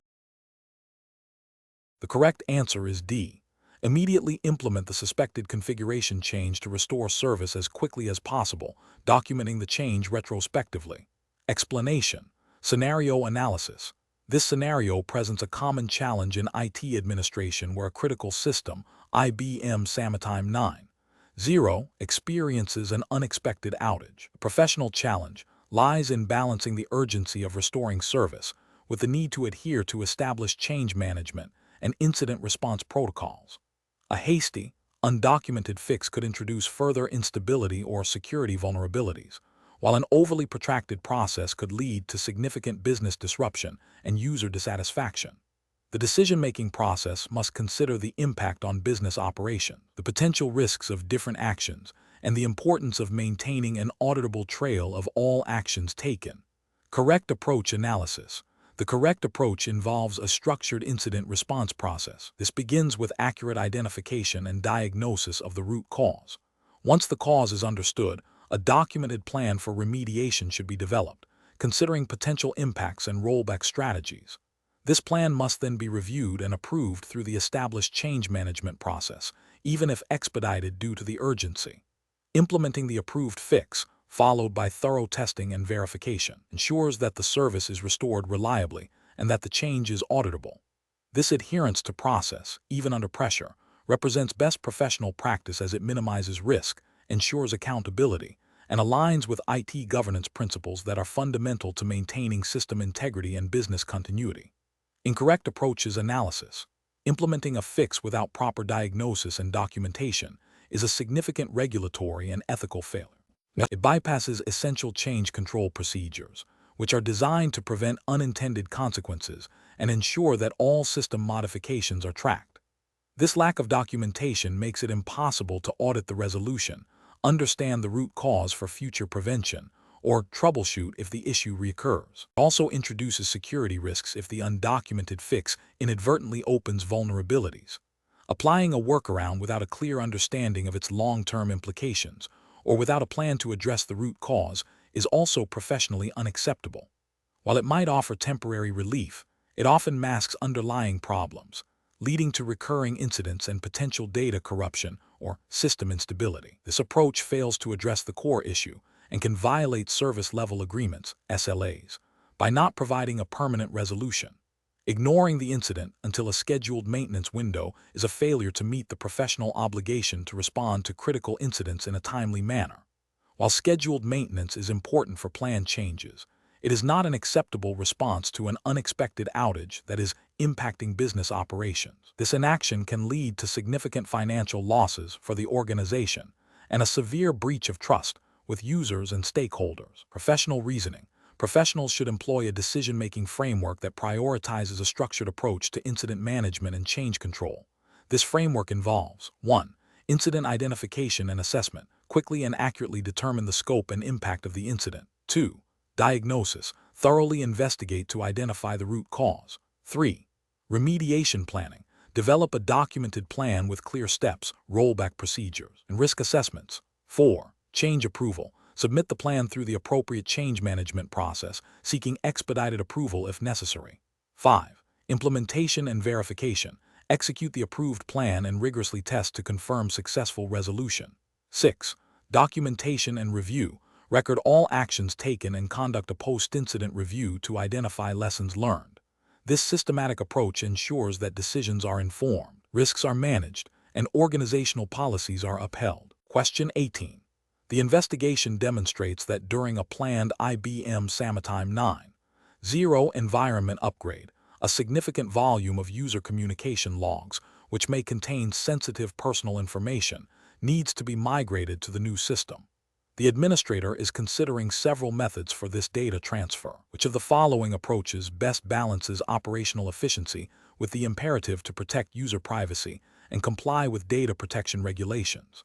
The correct answer is D. Immediately implement the suspected configuration change to restore service as quickly as possible, documenting the change retrospectively. Explanation. Scenario analysis. This scenario presents a common challenge in IT administration where a critical system, IBM Sametime 9.0, experiences an unexpected outage. A professional challenge lies in balancing the urgency of restoring service with the need to adhere to established change management and incident response protocols. A hasty, undocumented fix could introduce further instability or security vulnerabilities, while an overly protracted process could lead to significant business disruption and user dissatisfaction. The decision-making process must consider the impact on business operation, the potential risks of different actions, and the importance of maintaining an auditable trail of all actions taken. Correct approach analysis. The correct approach involves a structured incident response process. This begins with accurate identification and diagnosis of the root cause. Once the cause is understood, a documented plan for remediation should be developed, considering potential impacts and rollback strategies. This plan must then be reviewed and approved through the established change management process, even if expedited due to the urgency. Implementing the approved fix, followed by thorough testing and verification, ensures that the service is restored reliably and that the change is auditable. This adherence to process, even under pressure, represents best professional practice as it minimizes risk, ensures accountability, and aligns with IT governance principles that are fundamental to maintaining system integrity and business continuity. Incorrect approaches analysis. Implementing a fix without proper diagnosis and documentation is a significant regulatory and ethical failure. It bypasses essential change control procedures, which are designed to prevent unintended consequences and ensure that all system modifications are tracked. This lack of documentation makes it impossible to audit the resolution, understand the root cause for future prevention, or troubleshoot if the issue reoccurs. It also introduces security risks if the undocumented fix inadvertently opens vulnerabilities. Applying a workaround without a clear understanding of its long-term implications, or without a plan to address the root cause, is also professionally unacceptable. While it might offer temporary relief, it often masks underlying problems, leading to recurring incidents and potential data corruption or system instability. This approach fails to address the core issue and can violate service-level agreements, SLAs, by not providing a permanent resolution. Ignoring the incident until a scheduled maintenance window is a failure to meet the professional obligation to respond to critical incidents in a timely manner. While scheduled maintenance is important for planned changes, it is not an acceptable response to an unexpected outage that is impacting business operations. This inaction can lead to significant financial losses for the organization and a severe breach of trust with users and stakeholders. Professional reasoning. Professionals should employ a decision-making framework that prioritizes a structured approach to incident management and change control. This framework involves 1. Incident identification and assessment. Quickly and accurately determine the scope and impact of the incident. 2. Diagnosis. Thoroughly investigate to identify the root cause. 3. Remediation planning. Develop a documented plan with clear steps, rollback procedures, and risk assessments. 4. Change approval. Submit the plan through the appropriate change management process, seeking expedited approval if necessary. 5. Implementation and verification. Execute the approved plan and rigorously test to confirm successful resolution. 6. Documentation and review. Record all actions taken and conduct a post-incident review to identify lessons learned. This systematic approach ensures that decisions are informed, risks are managed, and organizational policies are upheld. Question 18. The investigation demonstrates that during a planned IBM Sametime 9.0 environment upgrade, a significant volume of user communication logs, which may contain sensitive personal information, needs to be migrated to the new system. The administrator is considering several methods for this data transfer. Which of the following approaches best balances operational efficiency with the imperative to protect user privacy and comply with data protection regulations?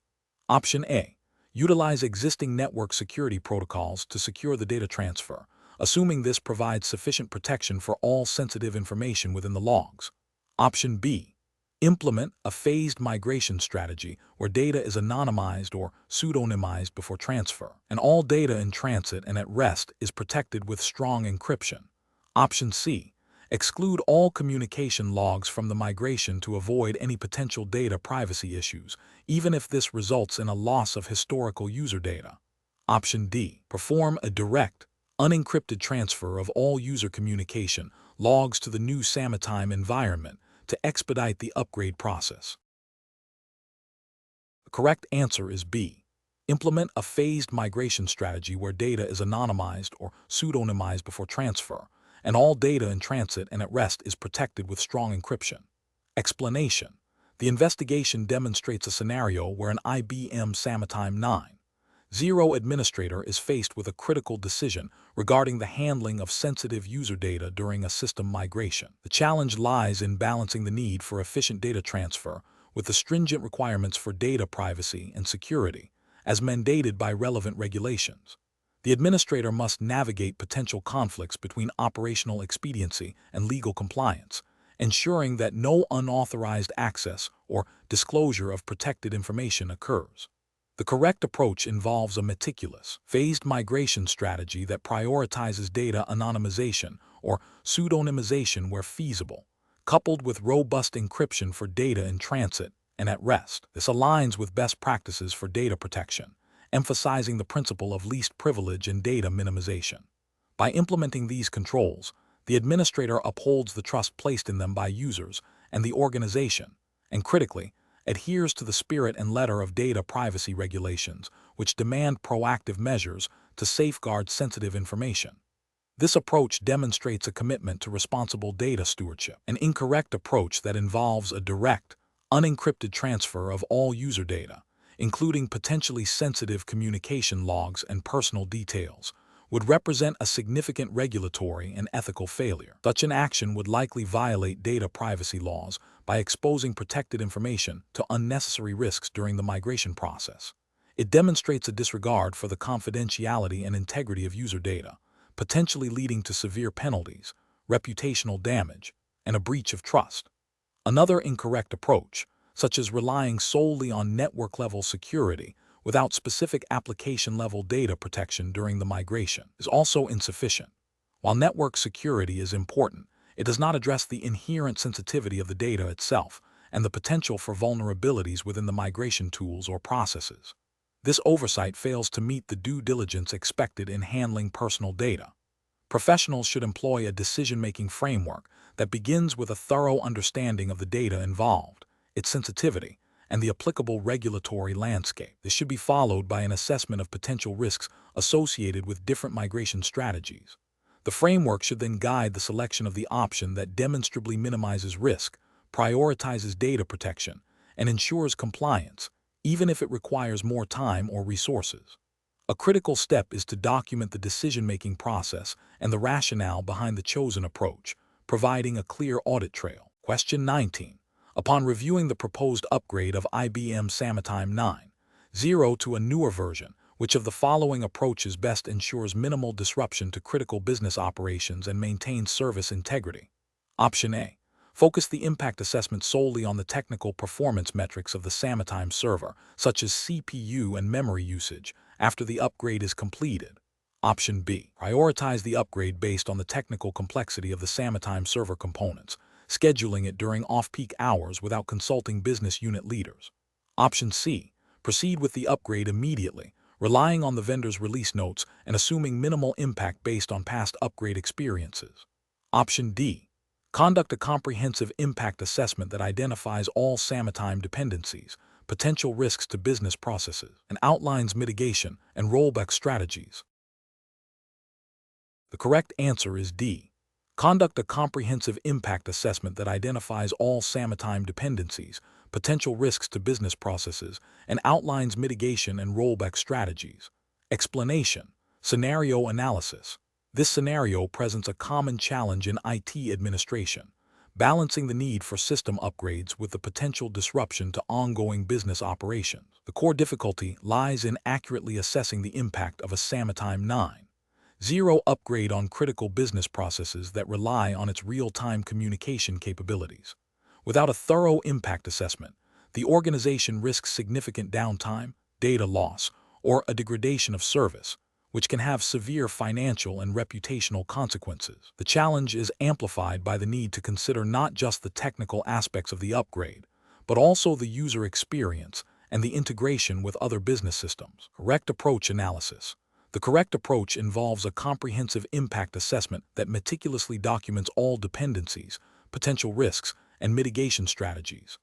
Option A. Utilize existing network security protocols to secure the data transfer, assuming this provides sufficient protection for all sensitive information within the logs. Option B. Implement a phased migration strategy where data is anonymized or pseudonymized before transfer, and all data in transit and at rest is protected with strong encryption. Option C. Exclude all communication logs from the migration to avoid any potential data privacy issues, even if this results in a loss of historical user data. Option D. Perform a direct, unencrypted transfer of all user communication logs to the new Sametime environment to expedite the upgrade process. The correct answer is B. Implement a phased migration strategy where data is anonymized or pseudonymized before transfer, and all data in transit and at rest is protected with strong encryption. Explanation. The investigation demonstrates a scenario where an IBM Sametime 9.0 administrator is faced with a critical decision regarding the handling of sensitive user data during a system migration. The challenge lies in balancing the need for efficient data transfer with the stringent requirements for data privacy and security, as mandated by relevant regulations. The administrator must navigate potential conflicts between operational expediency and legal compliance, ensuring that no unauthorized access or disclosure of protected information occurs. The correct approach involves a meticulous, phased migration strategy that prioritizes data anonymization or pseudonymization where feasible, coupled with robust encryption for data in transit and at rest. This aligns with best practices for data protection, emphasizing the principle of least privilege and data minimization. By implementing these controls, the administrator upholds the trust placed in them by users and the organization, and critically, adheres to the spirit and letter of data privacy regulations, which demand proactive measures to safeguard sensitive information. This approach demonstrates a commitment to responsible data stewardship. An incorrect approach that involves a direct, unencrypted transfer of all user data, including potentially sensitive communication logs and personal details, would represent a significant regulatory and ethical failure. Such an action would likely violate data privacy laws by exposing protected information to unnecessary risks during the migration process. It demonstrates a disregard for the confidentiality and integrity of user data, potentially leading to severe penalties, reputational damage, and a breach of trust. Another incorrect approach, such as relying solely on network-level security without specific application-level data protection during the migration, is also insufficient. While network security is important, it does not address the inherent sensitivity of the data itself and the potential for vulnerabilities within the migration tools or processes. This oversight fails to meet the due diligence expected in handling personal data. Professionals should employ a decision-making framework that begins with a thorough understanding of the data involved, its sensitivity, and the applicable regulatory landscape. This should be followed by an assessment of potential risks associated with different migration strategies. The framework should then guide the selection of the option that demonstrably minimizes risk, prioritizes data protection, and ensures compliance, even if it requires more time or resources. A critical step is to document the decision-making process and the rationale behind the chosen approach, providing a clear audit trail. Question 19. Upon reviewing the proposed upgrade of IBM Sametime 9.0 to a newer version, which of the following approaches best ensures minimal disruption to critical business operations and maintains service integrity? Option A. Focus the impact assessment solely on the technical performance metrics of the Sametime server, such as CPU and memory usage, after the upgrade is completed. Option B. Prioritize the upgrade based on the technical complexity of the Sametime server components, scheduling it during off-peak hours without consulting business unit leaders. Option C. Proceed with the upgrade immediately, relying on the vendor's release notes and assuming minimal impact based on past upgrade experiences. Option D. Conduct a comprehensive impact assessment that identifies all Sametime dependencies, potential risks to business processes, and outlines mitigation and rollback strategies. The correct answer is D. Conduct a comprehensive impact assessment that identifies all Sametime dependencies, potential risks to business processes, and outlines mitigation and rollback strategies. Explanation. Scenario analysis. This scenario presents a common challenge in IT administration, balancing the need for system upgrades with the potential disruption to ongoing business operations. The core difficulty lies in accurately assessing the impact of a Sametime 9.0 upgrade on critical business processes that rely on its real-time communication capabilities. Without a thorough impact assessment, the organization risks significant downtime, data loss, or a degradation of service, which can have severe financial and reputational consequences. The challenge is amplified by the need to consider not just the technical aspects of the upgrade, but also the user experience and the integration with other business systems. Correct approach analysis. The correct approach involves a comprehensive impact assessment that meticulously documents all dependencies, potential risks, and mitigation strategies.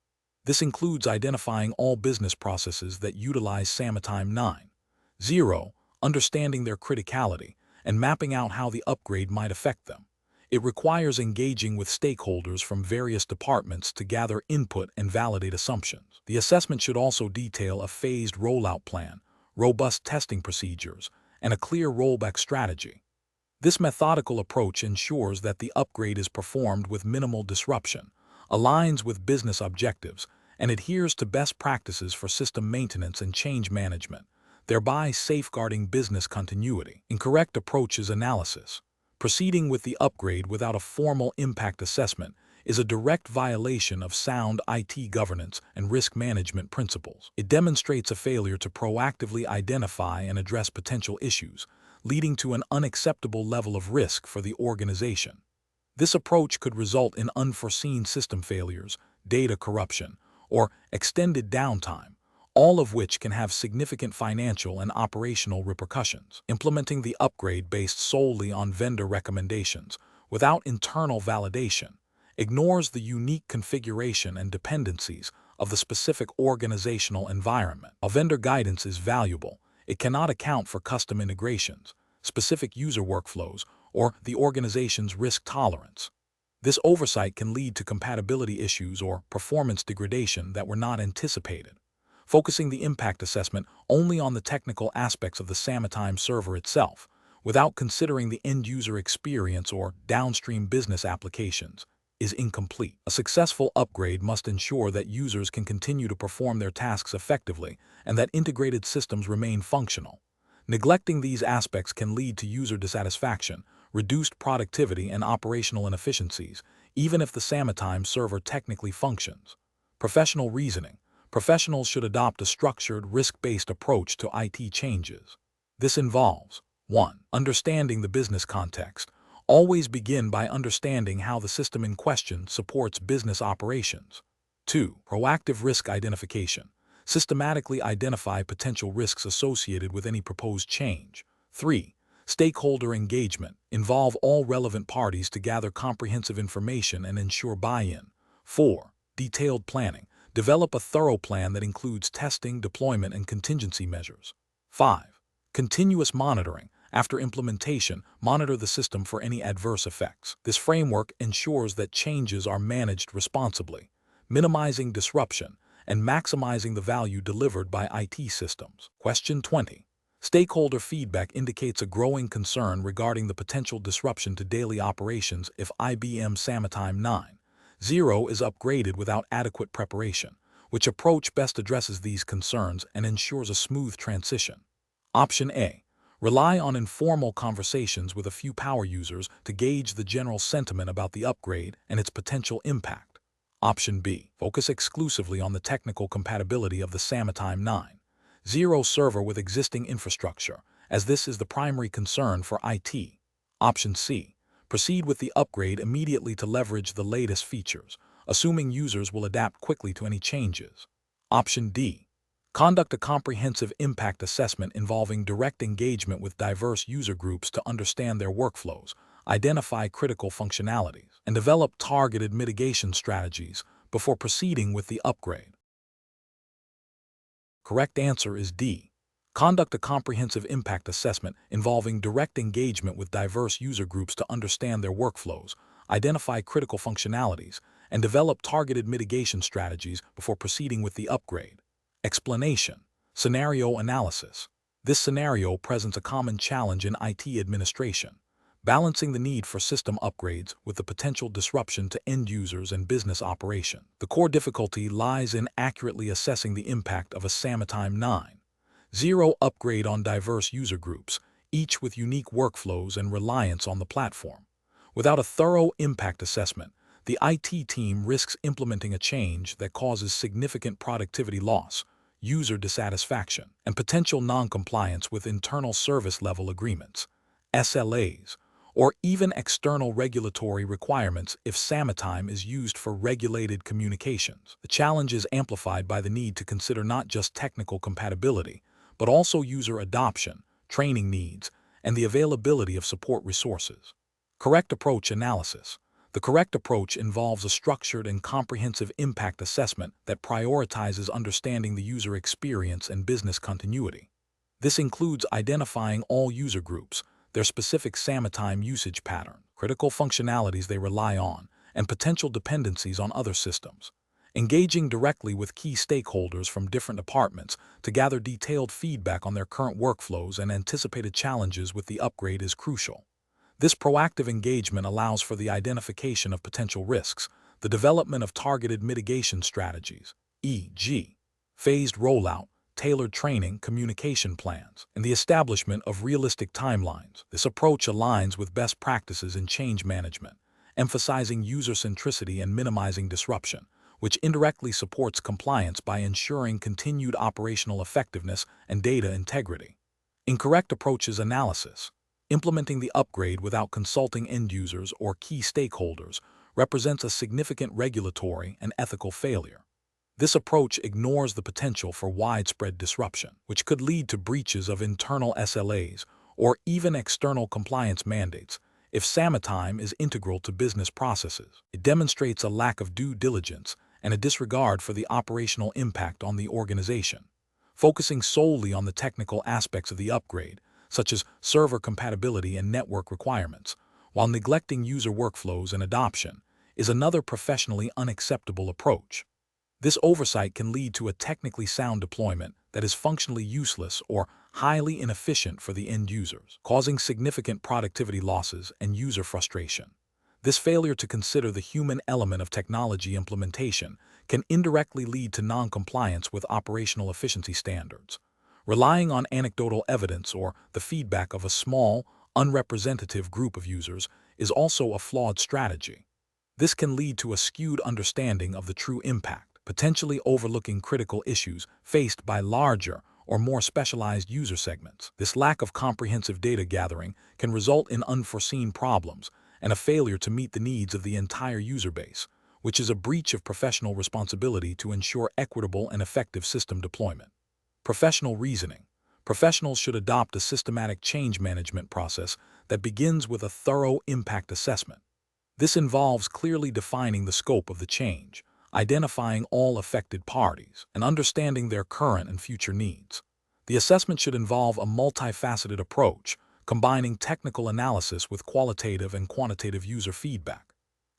This includes identifying all business processes that utilize Sametime 9.0, understanding their criticality, and mapping out how the upgrade might affect them. It requires engaging with stakeholders from various departments to gather input and validate assumptions. The assessment should also detail a phased rollout plan, robust testing procedures, and a clear rollback strategy. This methodical approach ensures that the upgrade is performed with minimal disruption, aligns with business objectives, and adheres to best practices for system maintenance and change management, thereby safeguarding business continuity. Incorrect approach is analysis. Proceeding with the upgrade without a formal impact assessment is a direct violation of sound IT governance and risk management principles. It demonstrates a failure to proactively identify and address potential issues, leading to an unacceptable level of risk for the organization. This approach could result in unforeseen system failures, data corruption, or extended downtime, all of which can have significant financial and operational repercussions. Implementing the upgrade based solely on vendor recommendations, without internal validation, ignores the unique configuration and dependencies of the specific organizational environment. While vendor guidance is valuable, it cannot account for custom integrations, specific user workflows, or the organization's risk tolerance. This oversight can lead to compatibility issues or performance degradation that were not anticipated. Focusing the impact assessment only on the technical aspects of the Sametime server itself, without considering the end-user experience or downstream business applications is incomplete. A successful upgrade must ensure that users can continue to perform their tasks effectively and that integrated systems remain functional. Neglecting these aspects can lead to user dissatisfaction, reduced productivity, and operational inefficiencies, even if the Sametime server technically functions. Professional reasoning. Professionals should adopt a structured, risk-based approach to IT changes. This involves 1. Understanding the business context. Always begin by understanding how the system in question supports business operations. 2. Proactive risk identification. Systematically identify potential risks associated with any proposed change. 3. Stakeholder engagement. Involve all relevant parties to gather comprehensive information and ensure buy-in. 4. Detailed planning. Develop a thorough plan that includes testing, deployment, and contingency measures. 5. Continuous monitoring. After implementation, monitor the system for any adverse effects. This framework ensures that changes are managed responsibly, minimizing disruption and maximizing the value delivered by IT systems. Question 20. Stakeholder feedback indicates a growing concern regarding the potential disruption to daily operations if IBM Sametime 9.0 is upgraded without adequate preparation. Which approach best addresses these concerns and ensures a smooth transition? Option A. Rely on informal conversations with a few power users to gauge the general sentiment about the upgrade and its potential impact. Option B. Focus exclusively on the technical compatibility of the Sametime 9.0 server with existing infrastructure, as this is the primary concern for IT. Option C. Proceed with the upgrade immediately to leverage the latest features, assuming users will adapt quickly to any changes. Option D. Conduct a comprehensive impact assessment involving direct engagement with diverse user groups to understand their workflows, identify critical functionalities, and develop targeted mitigation strategies before proceeding with the upgrade. Correct answer is D. Conduct a comprehensive impact assessment involving direct engagement with diverse user groups to understand their workflows, identify critical functionalities, and develop targeted mitigation strategies before proceeding with the upgrade. Explanation. Scenario analysis. This scenario presents a common challenge in IT administration, balancing the need for system upgrades with the potential disruption to end users and business operation. The core difficulty lies in accurately assessing the impact of a Sametime 9.0 upgrade on diverse user groups, each with unique workflows and reliance on the platform. Without a thorough impact assessment, the IT team risks implementing a change that causes significant productivity loss, user dissatisfaction, and potential non-compliance with internal service level agreements, SLAs, or even external regulatory requirements if Sametime is used for regulated communications. The challenge is amplified by the need to consider not just technical compatibility, but also user adoption, training needs, and the availability of support resources. Correct approach analysis. The correct approach involves a structured and comprehensive impact assessment that prioritizes understanding the user experience and business continuity. This includes identifying all user groups, their specific Sametime usage pattern, critical functionalities they rely on, and potential dependencies on other systems. Engaging directly with key stakeholders from different departments to gather detailed feedback on their current workflows and anticipated challenges with the upgrade is crucial. This proactive engagement allows for the identification of potential risks, the development of targeted mitigation strategies, e.g., phased rollout, tailored training, communication plans, and the establishment of realistic timelines. This approach aligns with best practices in change management, emphasizing user centricity and minimizing disruption, which indirectly supports compliance by ensuring continued operational effectiveness and data integrity. Incorrect approaches analysis. Implementing the upgrade without consulting end users or key stakeholders represents a significant regulatory and ethical failure. This approach ignores the potential for widespread disruption, which could lead to breaches of internal SLAs or even external compliance mandates if Sametime is integral to business processes. It demonstrates a lack of due diligence and a disregard for the operational impact on the organization. Focusing solely on the technical aspects of the upgrade, such as server compatibility and network requirements, while neglecting user workflows and adoption, is another professionally unacceptable approach. This oversight can lead to a technically sound deployment that is functionally useless or highly inefficient for the end users, causing significant productivity losses and user frustration. This failure to consider the human element of technology implementation can indirectly lead to non-compliance with operational efficiency standards. Relying on anecdotal evidence or the feedback of a small, unrepresentative group of users is also a flawed strategy. This can lead to a skewed understanding of the true impact, potentially overlooking critical issues faced by larger or more specialized user segments. This lack of comprehensive data gathering can result in unforeseen problems and a failure to meet the needs of the entire user base, which is a breach of professional responsibility to ensure equitable and effective system deployment. Professional reasoning. Professionals should adopt a systematic change management process that begins with a thorough impact assessment. This involves clearly defining the scope of the change, identifying all affected parties, and understanding their current and future needs. The assessment should involve a multifaceted approach, combining technical analysis with qualitative and quantitative user feedback.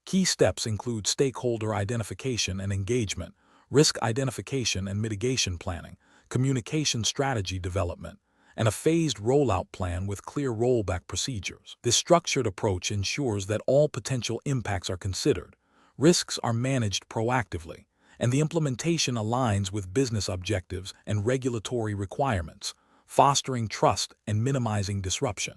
Key steps include stakeholder identification and engagement, risk identification and mitigation planning, communication strategy development, and a phased rollout plan with clear rollback procedures. This structured approach ensures that all potential impacts are considered, risks are managed proactively, and the implementation aligns with business objectives and regulatory requirements, fostering trust and minimizing disruption.